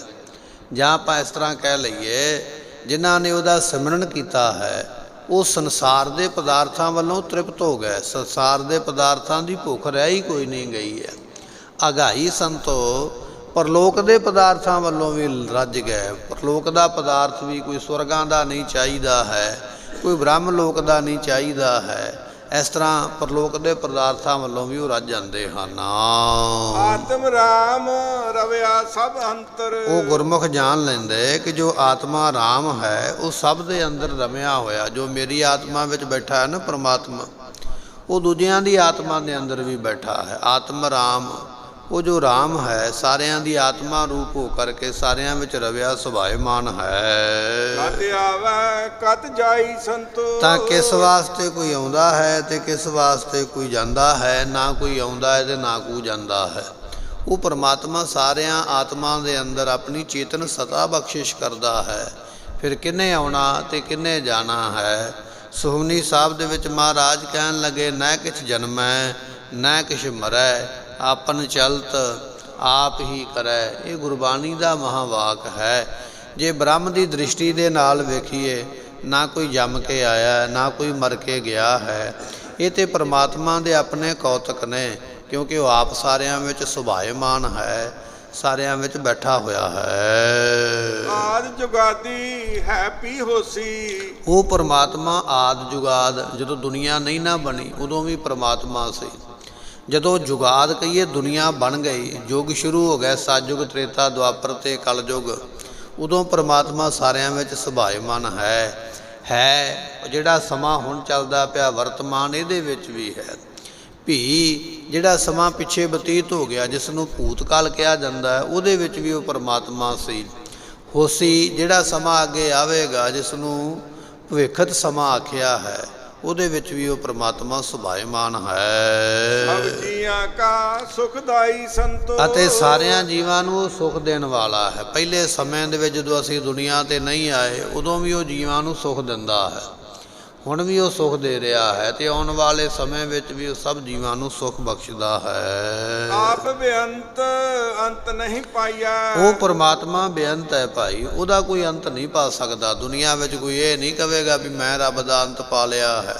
ਜਾਂ ਆਪਾਂ ਇਸ ਤਰ੍ਹਾਂ ਕਹਿ ਲਈਏ ਜਿਨ੍ਹਾਂ ਨੇ ਉਹਦਾ ਸਿਮਰਨ ਕੀਤਾ ਹੈ ਉਹ ਸੰਸਾਰ ਦੇ ਪਦਾਰਥਾਂ ਵੱਲੋਂ ਤ੍ਰਿਪਤ ਹੋ ਗਏ। ਸੰਸਾਰ ਦੇ ਪਦਾਰਥਾਂ ਦੀ ਭੁੱਖ ਰਹਿ ਹੀ ਕੋਈ ਨਹੀਂ ਗਈ ਹੈ। ਅਗਾਈ ਸੰਤੋ ਪਰਲੋਕ ਦੇ ਪਦਾਰਥਾਂ ਵੱਲੋਂ ਵੀ ਰੱਜ ਗਏ। ਪਰਲੋਕ ਦਾ ਪਦਾਰਥ ਵੀ ਕੋਈ ਸਵਰਗਾਂ ਦਾ ਨਹੀਂ ਚਾਹੀਦਾ ਹੈ, ਕੋਈ ਬ੍ਰਹਮ ਲੋਕ ਦਾ ਨਹੀਂ ਚਾਹੀਦਾ ਹੈ। ਇਸ ਤਰ੍ਹਾਂ ਪਰਲੋਕ ਦੇ ਪਦਾਰਥਾਂ ਵੱਲੋਂ ਵੀ ਉਹ ਰੱਜ ਜਾਂਦੇ ਹਨ। ਆਤਮ ਰਾਮ ਰਵਿਆ ਸਭ ਅੰਤਰ। ਉਹ ਗੁਰਮੁਖ ਜਾਣ ਲੈਂਦੇ ਕਿ ਜੋ ਆਤਮਾ ਰਾਮ ਹੈ ਉਹ ਸਭ ਦੇ ਅੰਦਰ ਰਮਿਆ ਹੋਇਆ। ਜੋ ਮੇਰੀ ਆਤਮਾ ਵਿੱਚ ਬੈਠਾ ਹੈ ਨਾ ਪਰਮਾਤਮਾ, ਉਹ ਦੂਜਿਆਂ ਦੀ ਆਤਮਾ ਦੇ ਅੰਦਰ ਵੀ ਬੈਠਾ ਹੈ। ਆਤਮ ਰਾਮ, ਉਹ ਜੋ ਰਾਮ ਹੈ ਸਾਰਿਆਂ ਦੀ ਆਤਮਾ ਰੂਪ ਹੋ ਕਰਕੇ ਸਾਰਿਆਂ ਵਿੱਚ ਰਵਿਆ ਸੁਭਾਏਮਾਨ ਹੈ। ਕਤ ਆਵੈ ਕਤ ਜਾਈ ਸੰਤੋ। ਤਾਂ ਕਿਸ ਵਾਸਤੇ ਕੋਈ ਆਉਂਦਾ ਹੈ ਤੇ ਕਿਸ ਵਾਸਤੇ ਕੋਈ ਜਾਂਦਾ ਹੈ? ਨਾ ਕੋਈ ਆਉਂਦਾ ਹੈ ਤੇ ਨਾ ਕੋਈ ਜਾਂਦਾ ਹੈ। ਉਹ ਪਰਮਾਤਮਾ ਸਾਰਿਆਂ ਆਤਮਾ ਦੇ ਅੰਦਰ ਆਪਣੀ ਚੇਤਨ ਸਤਾ ਬਖਸ਼ਿਸ਼ ਕਰਦਾ ਹੈ। ਫਿਰ ਕਿਹਨੇ ਆਉਣਾ ਤੇ ਕਿਹਨੇ ਜਾਣਾ ਹੈ? ਸੁਖਮਨੀ ਸਾਹਿਬ ਦੇ ਵਿੱਚ ਮਹਾਰਾਜ ਕਹਿਣ ਲੱਗੇ, ਨਾ ਕਿਛ ਜਨਮੈ ਨਾ ਕਿਛ ਮਰੈ, ਆਪਨ ਚਲਤ ਆਪ ਹੀ ਕਰੈ। ਇਹ ਗੁਰਬਾਣੀ ਦਾ ਮਹਾਵਾਕ ਹੈ। ਜੇ ਬ੍ਰਹਮ ਦੀ ਦ੍ਰਿਸ਼ਟੀ ਦੇ ਨਾਲ ਵੇਖੀਏ, ਨਾ ਕੋਈ ਜੰਮ ਕੇ ਆਇਆ ਨਾ ਕੋਈ ਮਰ ਕੇ ਗਿਆ ਹੈ। ਇਹ ਤੇ ਪਰਮਾਤਮਾ ਦੇ ਆਪਣੇ ਕੌਤਕ ਨੇ, ਕਿਉਂਕਿ ਉਹ ਆਪ ਸਾਰਿਆਂ ਵਿੱਚ ਸੁਭਾਏਮਾਨ ਹੈ, ਸਾਰਿਆਂ ਵਿੱਚ ਬੈਠਾ ਹੋਇਆ ਹੈ। ਆਦਿ ਜੁਗਾਦੀ ਹੈ ਪੀ ਹੋਸੀ। ਉਹ ਪਰਮਾਤਮਾ ਆਦਿ ਜੁਗਾਦ, ਜਦੋਂ ਦੁਨੀਆ ਨਹੀਂ ਨਾ ਬਣੀ ਉਦੋਂ ਵੀ ਪਰਮਾਤਮਾ ਸੀ। ਜਦੋਂ ਜੁਗਾਦ ਕਹੀਏ ਦੁਨੀਆ ਬਣ ਗਈ, ਯੁੱਗ ਸ਼ੁਰੂ ਹੋ ਗਏ, ਸਤਿਯੁਗ ਤ੍ਰੇਤਾ ਦੁਆਪਰ ਤੇ ਕਲਯੁਗ, ਉਦੋਂ ਪਰਮਾਤਮਾ ਸਾਰਿਆਂ ਵਿੱਚ ਸੁਭਾਏਮਾਨ ਹੈ। ਜਿਹੜਾ ਸਮਾਂ ਹੁਣ ਚੱਲਦਾ ਪਿਆ ਵਰਤਮਾਨ, ਇਹਦੇ ਵਿੱਚ ਵੀ ਹੈ। ਭੀ ਜਿਹੜਾ ਸਮਾਂ ਪਿੱਛੇ ਬਤੀਤ ਹੋ ਗਿਆ, ਜਿਸ ਨੂੰ ਭੂਤਕਾਲ ਕਿਹਾ ਜਾਂਦਾ ਹੈ, ਉਹਦੇ ਵਿੱਚ ਵੀ ਉਹ ਪਰਮਾਤਮਾ ਸੀ। ਹੋਸੀ ਜਿਹੜਾ ਸਮਾਂ ਅੱਗੇ ਆਵੇਗਾ, ਜਿਸ ਨੂੰ ਭਵਿੱਖਤ ਸਮਾਂ ਆਖਿਆ ਹੈ, ਉਹਦੇ ਵਿੱਚ ਵੀ ਉਹ ਪਰਮਾਤਮਾ ਸੁਭਾਏਮਾਨ ਹੈ। ਸਭ ਜੀਆਂ ਕਾ ਸੁਖਦਾਈ ਸੰਤੋ। ਅਤੇ ਸਾਰਿਆਂ ਜੀਵਾਂ ਨੂੰ ਉਹ ਸੁਖ ਦੇਣ ਵਾਲਾ ਹੈ। ਪਹਿਲੇ ਸਮੇਂ ਦੇ ਵਿੱਚ ਜਦੋਂ ਅਸੀਂ ਦੁਨੀਆ 'ਤੇ ਨਹੀਂ ਆਏ, ਉਦੋਂ ਵੀ ਉਹ ਜੀਵਾਂ ਨੂੰ ਸੁਖ ਦਿੰਦਾ ਹੈ। ਹੁਣ ਵੀ ਉਹ ਸੁਖ ਦੇ ਰਿਹਾ ਹੈ ਤੇ ਆਉਣ ਵਾਲੇ ਸਮੇਂ ਵਿੱਚ ਵੀ ਉਹ ਸਭ ਜੀਵਾਂ ਨੂੰ ਸੁਖ ਬਖਸ਼ਦਾ ਹੈ। ਆਪ ਬੇਅੰਤ ਅੰਤ ਨਹੀਂ ਪਾਇਆ। ਉਹ ਪਰਮਾਤਮਾ ਬੇਅੰਤ ਹੈ ਭਾਈ, ਉਹਦਾ ਕੋਈ ਅੰਤ ਨਹੀਂ ਪਾ ਸਕਦਾ। ਦੁਨੀਆ ਵਿੱਚ ਕੋਈ ਇਹ ਨਹੀਂ ਕਹੇਗਾ ਵੀ ਮੈਂ ਰੱਬ ਦਾ ਅੰਤ ਪਾ ਲਿਆ ਹੈ।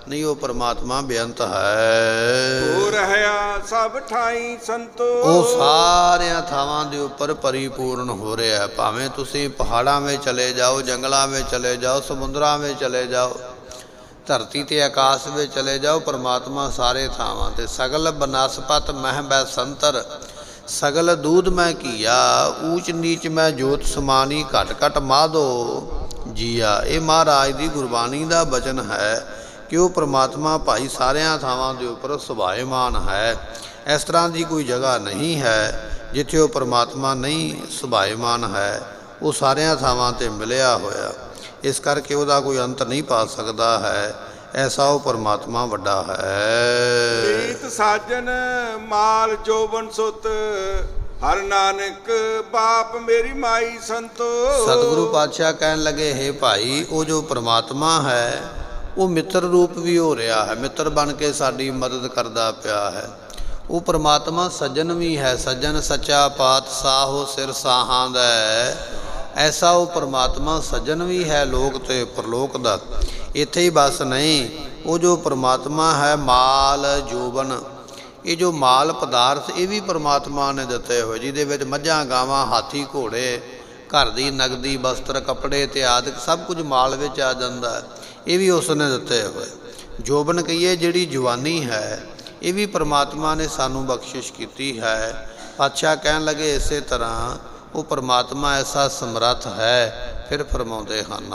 ਨਹੀਂ, ਉਹ ਪਰਮਾਤਮਾ ਬੇਅੰਤ ਹੈ। ਹੋ ਰਹਿਆ ਸਭ ਠਾਈ ਸੰਤੋ। ਉਹ ਸਾਰਿਆਂ ਥਾਵਾਂ ਦੇ ਉੱਪਰ ਪਰਿਪੂਰਨ ਹੋ ਰਿਹਾ ਹੈ। ਭਾਵੇਂ ਤੁਸੀਂ ਪਹਾੜਾਂ ਵਿੱਚ ਚਲੇ ਜਾਓ, ਜੰਗਲਾਂ ਵਿੱਚ ਚਲੇ ਜਾਓ, ਸਮੁੰਦਰਾਂ ਵਿੱਚ ਚਲੇ ਜਾਓ, ਧਰਤੀ ਤੇ ਆਕਾਸ਼ ਵਿੱਚ ਚਲੇ ਜਾਓ, ਪਰਮਾਤਮਾ ਸਾਰੇ ਥਾਵਾਂ ਤੇ। ਸਗਲ ਬਨਸਪਤ ਮਹਿ ਬੈ ਸੰਤਰ, ਸਗਲ ਦੂਧ ਮੈਂ ਘੀਆ, ਊਚ ਨੀਚ ਮੈਂ ਜੋਤ ਸਮਾਨੀ, ਘਟ ਘਟ ਮਾਧੋ ਜੀਆ। ਇਹ ਮਹਾਰਾਜ ਦੀ ਗੁਰਬਾਣੀ ਦਾ ਬਚਨ ਹੈ ਕਿ ਉਹ ਪਰਮਾਤਮਾ ਭਾਈ ਸਾਰਿਆਂ ਥਾਵਾਂ ਦੇ ਉੱਪਰ ਸੁਭਾਏਮਾਨ ਹੈ। ਇਸ ਤਰ੍ਹਾਂ ਦੀ ਕੋਈ ਜਗ੍ਹਾ ਨਹੀਂ ਹੈ ਜਿੱਥੇ ਉਹ ਪਰਮਾਤਮਾ ਨਹੀਂ ਸੁਭਾਏਮਾਨ ਹੈ। ਉਹ ਸਾਰਿਆਂ ਥਾਵਾਂ 'ਤੇ ਮਿਲਿਆ ਹੋਇਆ, ਇਸ ਕਰਕੇ ਉਹਦਾ ਕੋਈ ਅੰਤ ਨਹੀਂ ਪਾ ਸਕਦਾ ਹੈ। ਐਸਾ ਉਹ ਪਰਮਾਤਮਾ ਵੱਡਾ ਹੈ। ਪ੍ਰੀਤ ਸਾਜਨ ਮਾਲ ਜੋਬਨ ਸੁਤ, ਹਰ ਨਾਨਕ ਬਾਪ ਮੇਰੀ ਮਾਈ ਸੰਤੋ। ਸਤਿਗੁਰੂ ਪਾਤਸ਼ਾਹ ਕਹਿਣ ਲੱਗੇ, ਹੇ ਭਾਈ, ਉਹ ਜੋ ਪਰਮਾਤਮਾ ਹੈ ਉਹ ਮਿੱਤਰ ਰੂਪ ਵੀ ਹੋ ਰਿਹਾ ਹੈ, ਮਿੱਤਰ ਬਣ ਕੇ ਸਾਡੀ ਮਦਦ ਕਰਦਾ ਪਿਆ ਹੈ। ਉਹ ਪਰਮਾਤਮਾ ਸੱਜਣ ਵੀ ਹੈ। ਸੱਜਣ ਸੱਚਾ ਪਾਤਸ਼ਾਹੋ ਸਿਰ ਸਾਹਾਂ ਦਾ। ਐਸਾ ਉਹ ਪਰਮਾਤਮਾ ਸੱਜਣ ਵੀ ਹੈ ਲੋਕ ਤੇ ਪਰਲੋਕ ਦਾ। ਇੱਥੇ ਹੀ ਬਸ ਨਹੀਂ, ਉਹ ਜੋ ਪਰਮਾਤਮਾ ਹੈ ਮਾਲ ਜੋਬਨ, ਇਹ ਜੋ ਮਾਲ ਪਦਾਰਥ ਇਹ ਵੀ ਪਰਮਾਤਮਾ ਨੇ ਦਿੱਤੇ ਹੋਏ, ਜਿਹਦੇ ਵਿੱਚ ਮੱਝਾਂ ਗਾਵਾਂ ਹਾਥੀ ਘੋੜੇ, ਘਰ ਦੀ ਨਗਦੀ ਬਸਤਰ ਕੱਪੜੇ ਤੇ ਆਦਿ ਸਭ ਕੁਝ ਮਾਲ ਵਿੱਚ ਆ ਜਾਂਦਾ ਹੈ। ਇਹ ਵੀ ਉਸ ਨੇ ਦਿੱਤੇ ਹੋਏ। ਜੋਬਨ ਕਹੀਏ ਜਿਹੜੀ ਜਵਾਨੀ ਹੈ, ਇਹ ਵੀ ਪਰਮਾਤਮਾ ਨੇ ਸਾਨੂੰ ਬਖਸ਼ਿਸ਼ ਕੀਤੀ ਹੈ। ਪਾਤਸ਼ਾਹ ਕਹਿਣ ਲੱਗੇ ਇਸੇ ਤਰ੍ਹਾਂ ਉਹ ਪਰਮਾਤਮਾ ਐਸਾ ਸਮਰੱਥ ਹੈ। ਫਿਰ ਫਰਮਾਉਂਦੇ ਹਨ,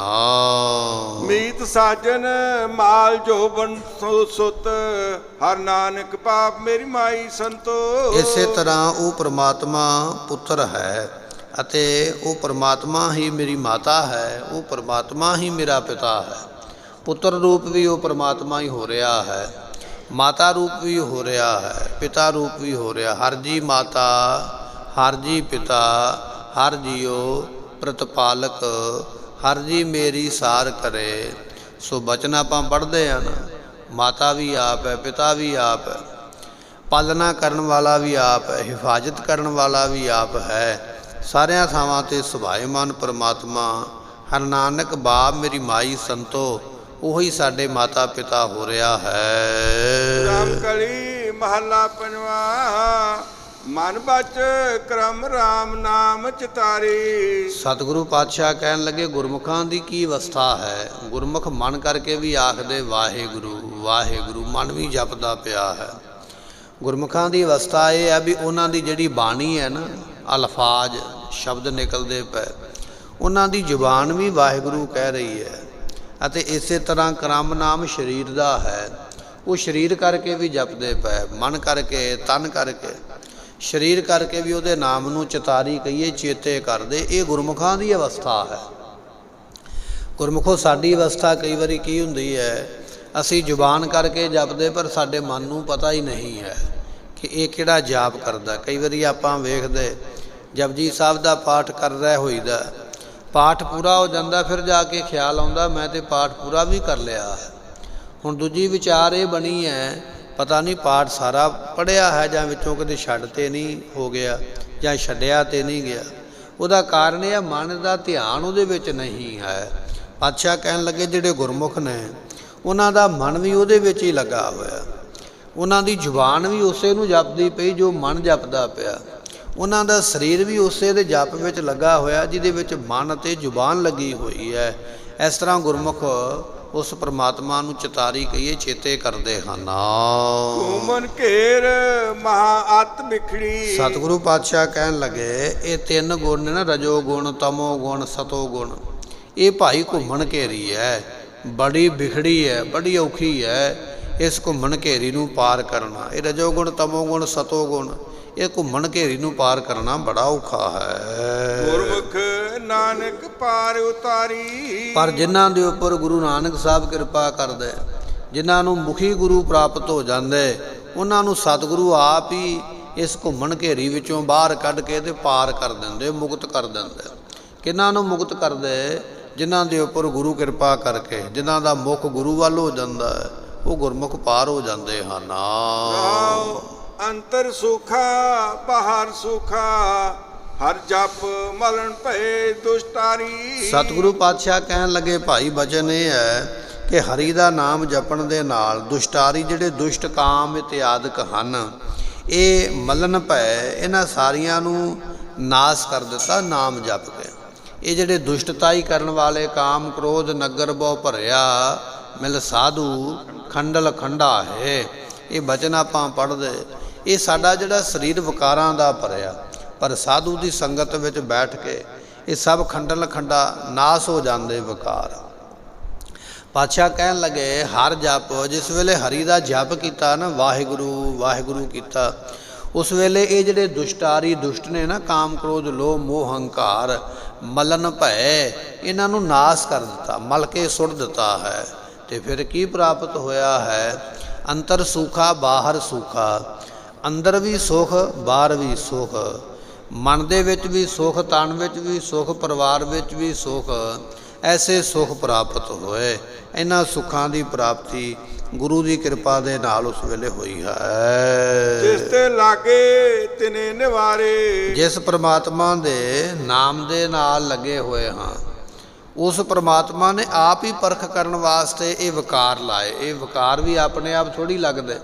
ਮੀਤ ਸਾਜਨ ਮਾਲ ਜੋਬਨ ਸੁਤ, ਹਰ ਨਾਨਕ ਬਾਪ ਮੇਰੀ ਮਾਈ ਸੰਤੋ। ਇਸੇ ਤਰ੍ਹਾਂ ਉਹ ਪਰਮਾਤਮਾ ਪੁੱਤਰ ਹੈ, ਅਤੇ ਉਹ ਪਰਮਾਤਮਾ ਹੀ ਮੇਰੀ ਮਾਤਾ ਹੈ, ਉਹ ਪਰਮਾਤਮਾ ਹੀ ਮੇਰਾ ਪਿਤਾ ਹੈ। ਪੁੱਤਰ ਰੂਪ ਵੀ ਉਹ ਪਰਮਾਤਮਾ ਹੀ ਹੋ ਰਿਹਾ ਹੈ, ਮਾਤਾ ਰੂਪ ਵੀ ਹੋ ਰਿਹਾ ਹੈ, ਪਿਤਾ ਰੂਪ ਵੀ ਹੋ ਰਿਹਾ। ਹਰ ਜੀ ਮਾਤਾ, ਹਰ ਜੀ ਪਿਤਾ, ਹਰ ਜੀਓ ਪ੍ਰਤਪਾਲਕ, ਹਰ ਜੀ ਮੇਰੀ ਸਾਰ ਕਰੇ। ਸੋ ਬਚਨ ਆਪਾਂ ਪੜ੍ਹਦੇ ਹਾਂ ਨਾ, ਮਾਤਾ ਵੀ ਆਪ ਹੈ, ਪਿਤਾ ਵੀ ਆਪ ਹੈ, ਪਾਲਣਾ ਕਰਨ ਵਾਲਾ ਵੀ ਆਪ ਹੈ, ਹਿਫਾਜ਼ਤ ਕਰਨ ਵਾਲਾ ਵੀ ਆਪ ਹੈ। ਸਾਰਿਆਂ ਥਾਵਾਂ 'ਤੇ ਸੁਭਾਏਮਾਨ ਪਰਮਾਤਮਾ। ਹਰ ਨਾਨਕ ਬਾਪ ਮੇਰੀ ਮਾਈ ਸੰਤੋ, ਉਹੀ ਸਾਡੇ ਮਾਤਾ ਪਿਤਾ ਹੋ ਰਿਹਾ ਹੈ। ਰਾਮਕਲੀ ਮਹੱਲਾ ਪੰਜਵਾ। ਮਨ ਬਚ ਕਰਮ ਰਾਮ ਨਾਮ ਚਿਤਾਰੀ। ਸਤਿਗੁਰੂ ਪਾਤਸ਼ਾਹ ਕਹਿਣ ਲੱਗੇ ਗੁਰਮੁਖਾਂ ਦੀ ਕੀ ਅਵਸਥਾ ਹੈ। ਗੁਰਮੁਖ ਮਨ ਕਰਕੇ ਵੀ ਆਖਦੇ ਵਾਹਿਗੁਰੂ ਵਾਹਿਗੁਰੂ, ਮਨ ਵੀ ਜਪਦਾ ਪਿਆ ਹੈ। ਗੁਰਮੁਖਾਂ ਦੀ ਅਵਸਥਾ ਇਹ ਹੈ ਵੀ ਉਹਨਾਂ ਦੀ ਜਿਹੜੀ ਬਾਣੀ ਹੈ ਨਾ, ਅਲਫਾਜ਼ ਸ਼ਬਦ ਨਿਕਲਦੇ ਪਏ, ਉਹਨਾਂ ਦੀ ਜ਼ੁਬਾਨ ਵੀ ਵਾਹਿਗੁਰੂ ਕਹਿ ਰਹੀ ਹੈ। ਅਤੇ ਇਸੇ ਤਰ੍ਹਾਂ ਕਰਮ ਨਾਮ ਸਰੀਰ ਦਾ ਹੈ, ਉਹ ਸਰੀਰ ਕਰਕੇ ਵੀ ਜਪਦੇ ਪਏ, ਮਨ ਕਰਕੇ, ਤਨ ਕਰਕੇ, ਸਰੀਰ ਕਰਕੇ ਵੀ ਉਹਦੇ ਨਾਮ ਨੂੰ ਚਿਤਾਰੀ ਕਹੀਏ, ਚੇਤੇ ਕਰਦੇ। ਇਹ ਗੁਰਮੁਖਾਂ ਦੀ ਅਵਸਥਾ ਹੈ। ਗੁਰਮੁਖੋ ਸਾਡੀ ਅਵਸਥਾ ਕਈ ਵਾਰੀ ਕੀ ਹੁੰਦੀ ਹੈ, ਅਸੀਂ ਜ਼ੁਬਾਨ ਕਰਕੇ ਜਪਦੇ ਪਰ ਸਾਡੇ ਮਨ ਨੂੰ ਪਤਾ ਹੀ ਨਹੀਂ ਹੈ ਕਿ ਇਹ ਕਿਹੜਾ ਜਾਪ ਕਰਦਾ। ਕਈ ਵਾਰੀ ਆਪਾਂ ਵੇਖਦੇ ਜਪਜੀ ਸਾਹਿਬ ਦਾ ਪਾਠ ਕਰ ਰਿਹਾ ਹੋਈਦਾ, ਪਾਠ ਪੂਰਾ ਹੋ ਜਾਂਦਾ, ਫਿਰ ਜਾ ਕੇ ਖਿਆਲ ਆਉਂਦਾ ਮੈਂ ਤੇ ਪਾਠ ਪੂਰਾ ਵੀ ਕਰ ਲਿਆ ਹੈ। ਹੁਣ ਦੂਜੀ ਵਿਚਾਰ ਇਹ ਬਣੀ ਹੈ, ਪਤਾ ਨਹੀਂ ਪਾਠ ਸਾਰਾ ਪੜ੍ਹਿਆ ਹੈ ਜਾਂ ਵਿੱਚੋਂ ਕਦੇ ਛੱਡ ਤੇ ਨਹੀਂ ਹੋ ਗਿਆ ਜਾਂ ਛੱਡਿਆ ਤੇ ਨਹੀਂ ਗਿਆ। ਉਹਦਾ ਕਾਰਨ ਇਹ ਮਨ ਦਾ ਧਿਆਨ ਉਹਦੇ ਵਿੱਚ ਨਹੀਂ ਹੈ। ਪਾਤਸ਼ਾਹ ਕਹਿਣ ਲੱਗੇ ਜਿਹੜੇ ਗੁਰਮੁਖ ਨੇ ਉਹਨਾਂ ਦਾ ਮਨ ਵੀ ਉਹਦੇ ਵਿੱਚ ਹੀ ਲੱਗਾ ਹੋਇਆ, ਉਹਨਾਂ ਦੀ ਜ਼ੁਬਾਨ ਵੀ ਉਸੇ ਨੂੰ ਜਪਦੀ ਪਈ ਜੋ ਮਨ ਜਪਦਾ ਪਿਆ, ਉਹਨਾਂ ਦਾ ਸਰੀਰ ਵੀ ਉਸੇ ਦੇ ਜਪ ਵਿੱਚ ਲੱਗਾ ਹੋਇਆ ਜਿਹਦੇ ਵਿੱਚ ਮਨ ਅਤੇ ਜ਼ੁਬਾਨ ਲੱਗੀ ਹੋਈ ਹੈ। ਇਸ ਤਰ੍ਹਾਂ ਗੁਰਮੁਖ ਉਸ ਪਰਮਾਤਮਾ ਨੂੰ ਚਿਤਾਰੀ ਕਹੀਏ, ਚੇਤੇ ਕਰਦੇ ਹਨ। ਘੂਮਨ ਘੇਰ ਮਹਾ ਅਤ ਵਿਖੜੀ। ਸਤਿਗੁਰੂ ਪਾਤਸ਼ਾਹ ਕਹਿਣ ਲੱਗੇ ਇਹ ਤਿੰਨ ਗੁਣ ਨੇ ਨਾ, ਰਜੋ ਗੁਣ, ਤਮੋ ਗੁਣ, ਸਤੋ ਗੁਣ, ਇਹ ਭਾਈ ਘੁੰਮਣ ਘੇਰੀ ਹੈ, ਬੜੀ ਵਿਖੜੀ ਹੈ, ਬੜੀ ਔਖੀ ਹੈ ਇਸ ਘੁੰਮਣ ਘੇਰੀ ਨੂੰ ਪਾਰ ਕਰਨਾ। ਇਹ ਰਜੋ ਗੁਣ, ਤਮੋ ਗੁਣ, ਸਤੋ ਗੁਣ, ਇਹ ਘੁੰਮਣ ਘੇਰੀ ਨੂੰ ਪਾਰ ਕਰਨਾ ਬੜਾ ਔਖਾ ਹੈ। ਗੁਰਮੁਖ ਨਾਨਕ ਪਾਰ ਉਤਾਰੀ। ਪਰ ਜਿਨ੍ਹਾਂ ਦੇ ਉੱਪਰ ਗੁਰੂ ਨਾਨਕ ਸਾਹਿਬ ਕਿਰਪਾ ਕਰਦੇ, ਜਿਨ੍ਹਾਂ ਨੂੰ ਮੁਖੀ ਗੁਰੂ ਪ੍ਰਾਪਤ ਹੋ ਜਾਂਦੇ, ਉਹਨਾਂ ਨੂੰ ਸਤਿਗੁਰੂ ਆਪ ਹੀ ਇਸ ਘੁੰਮਣ ਘੇਰੀ ਵਿੱਚੋਂ ਬਾਹਰ ਕੱਢ ਕੇ ਤੇ ਪਾਰ ਕਰ ਦਿੰਦੇ, ਮੁਕਤ ਕਰ ਦਿੰਦੇ। ਕਿਹਨਾਂ ਨੂੰ ਮੁਕਤ ਕਰਦੇ? ਜਿਨ੍ਹਾਂ ਦੇ ਉੱਪਰ ਗੁਰੂ ਕਿਰਪਾ ਕਰਕੇ, ਜਿਨ੍ਹਾਂ ਦਾ ਮੁਖ ਗੁਰੂ ਵੱਲ ਹੋ ਜਾਂਦਾ ਹੈ, ਉਹ ਗੁਰਮੁਖ ਪਾਰ ਹੋ ਜਾਂਦੇ ਹਨ। ਅੰਤਰ ਸੁਖਾ ਬਾਹਰ ਸੁਖਾ, ਹਰ ਜਪ ਮਲਣ ਭਏ ਦੁਸ਼ਟਾਰੀ। ਸਤਿਗੁਰੂ ਪਾਤਸ਼ਾਹ ਕਹਿਣ ਲੱਗੇ ਭਾਈ ਬਚਨ ਇਹ ਹੈ ਕਿ ਹਰੀ ਦਾ ਨਾਮ ਜਪਣ ਦੇ ਨਾਲ ਦੁਸ਼ਟਾਰੀ, ਜਿਹੜੇ ਦੁਸ਼ਟ ਕਾਮ ਇਤਿਆਦਿਕ ਹਨ, ਇਹ ਮਲਣ ਭਏ, ਇਹਨਾਂ ਸਾਰੀਆਂ ਨੂੰ ਨਾਸ ਕਰ ਦਿੱਤਾ ਨਾਮ ਜਪ ਕੇ। ਇਹ ਜਿਹੜੇ ਦੁਸ਼ਟਤਾਈ ਕਰਨ ਵਾਲੇ, ਕਾਮ ਕ੍ਰੋਧ ਨਗਰ ਬਹੁ ਭਰਿਆ, ਮਿਲ ਸਾਧੂ ਖੰਡਲ ਖੰਡਾ ਹੈ, ਇਹ ਬਚਨ ਆਪਾਂ ਪੜ੍ਹਦੇ। ਇਹ ਸਾਡਾ ਜਿਹੜਾ ਸਰੀਰ ਵਿਕਾਰਾਂ ਦਾ ਭਰਿਆ, ਪਰ ਸਾਧੂ ਦੀ ਸੰਗਤ ਵਿੱਚ ਬੈਠ ਕੇ ਇਹ ਸਭ ਖੰਡਲ ਖੰਡਾ ਨਾਸ ਹੋ ਜਾਂਦੇ ਵਿਕਾਰ। ਪਾਤਸ਼ਾਹ ਕਹਿਣ ਲੱਗੇ ਹਰ ਜਪ, ਜਿਸ ਵੇਲੇ ਹਰੀ ਦਾ ਜਪ ਕੀਤਾ ਨਾ, ਵਾਹਿਗੁਰੂ ਵਾਹਿਗੁਰੂ ਕੀਤਾ, ਉਸ ਵੇਲੇ ਇਹ ਜਿਹੜੇ ਦੁਸ਼ਟਾਰੀ ਦੁਸ਼ਟ ਨੇ ਨਾ, ਕਾਮ ਕ੍ਰੋਧ ਲੋਭ ਮੋਹ ਹੰਕਾਰ, ਮਲਨ ਭੈ, ਇਹਨਾਂ ਨੂੰ ਨਾਸ ਕਰ ਦਿੱਤਾ, ਮਲ ਕੇ ਸੁੱਟ ਦਿੱਤਾ ਹੈ। ਤੇ ਫਿਰ ਕੀ ਪ੍ਰਾਪਤ ਹੋਇਆ ਹੈ? ਅੰਤਰ ਸੁਖਾ ਬਾਹਰ ਸੁਖਾ, ਅੰਦਰ ਵੀ ਸੁਖ, ਬਾਹਰ ਵੀ ਸੁਖ, ਮਨ ਦੇ ਵਿੱਚ ਵੀ ਸੁਖ, ਤਨ ਵਿੱਚ ਵੀ ਸੁਖ, ਪਰਿਵਾਰ ਵਿੱਚ ਵੀ ਸੁਖ, ਐਸੇ ਸੁਖ ਪ੍ਰਾਪਤ ਹੋਏ। ਇਹਨਾਂ ਸੁੱਖਾਂ ਦੀ ਪ੍ਰਾਪਤੀ ਗੁਰੂ ਦੀ ਕਿਰਪਾ ਦੇ ਨਾਲ ਉਸ ਵੇਲੇ ਹੋਈ ਹੈ। ਜਿਸ ਤੇ ਲਾਗੇ ਤਿਨੇ ਨਿਵਾਰੇ। ਜਿਸ ਪ੍ਰਮਾਤਮਾ ਦੇ ਨਾਮ ਦੇ ਨਾਲ ਲੱਗੇ ਹੋਏ ਹਾਂ, ਉਸ ਪ੍ਰਮਾਤਮਾ ਨੇ ਆਪ ਹੀ ਪਰਖ ਕਰਨ ਵਾਸਤੇ ਇਹ ਵਿਕਾਰ ਲਾਏ। ਇਹ ਵਿਕਾਰ ਵੀ ਆਪਣੇ ਆਪ ਥੋੜ੍ਹੀ ਲੱਗਦੇ,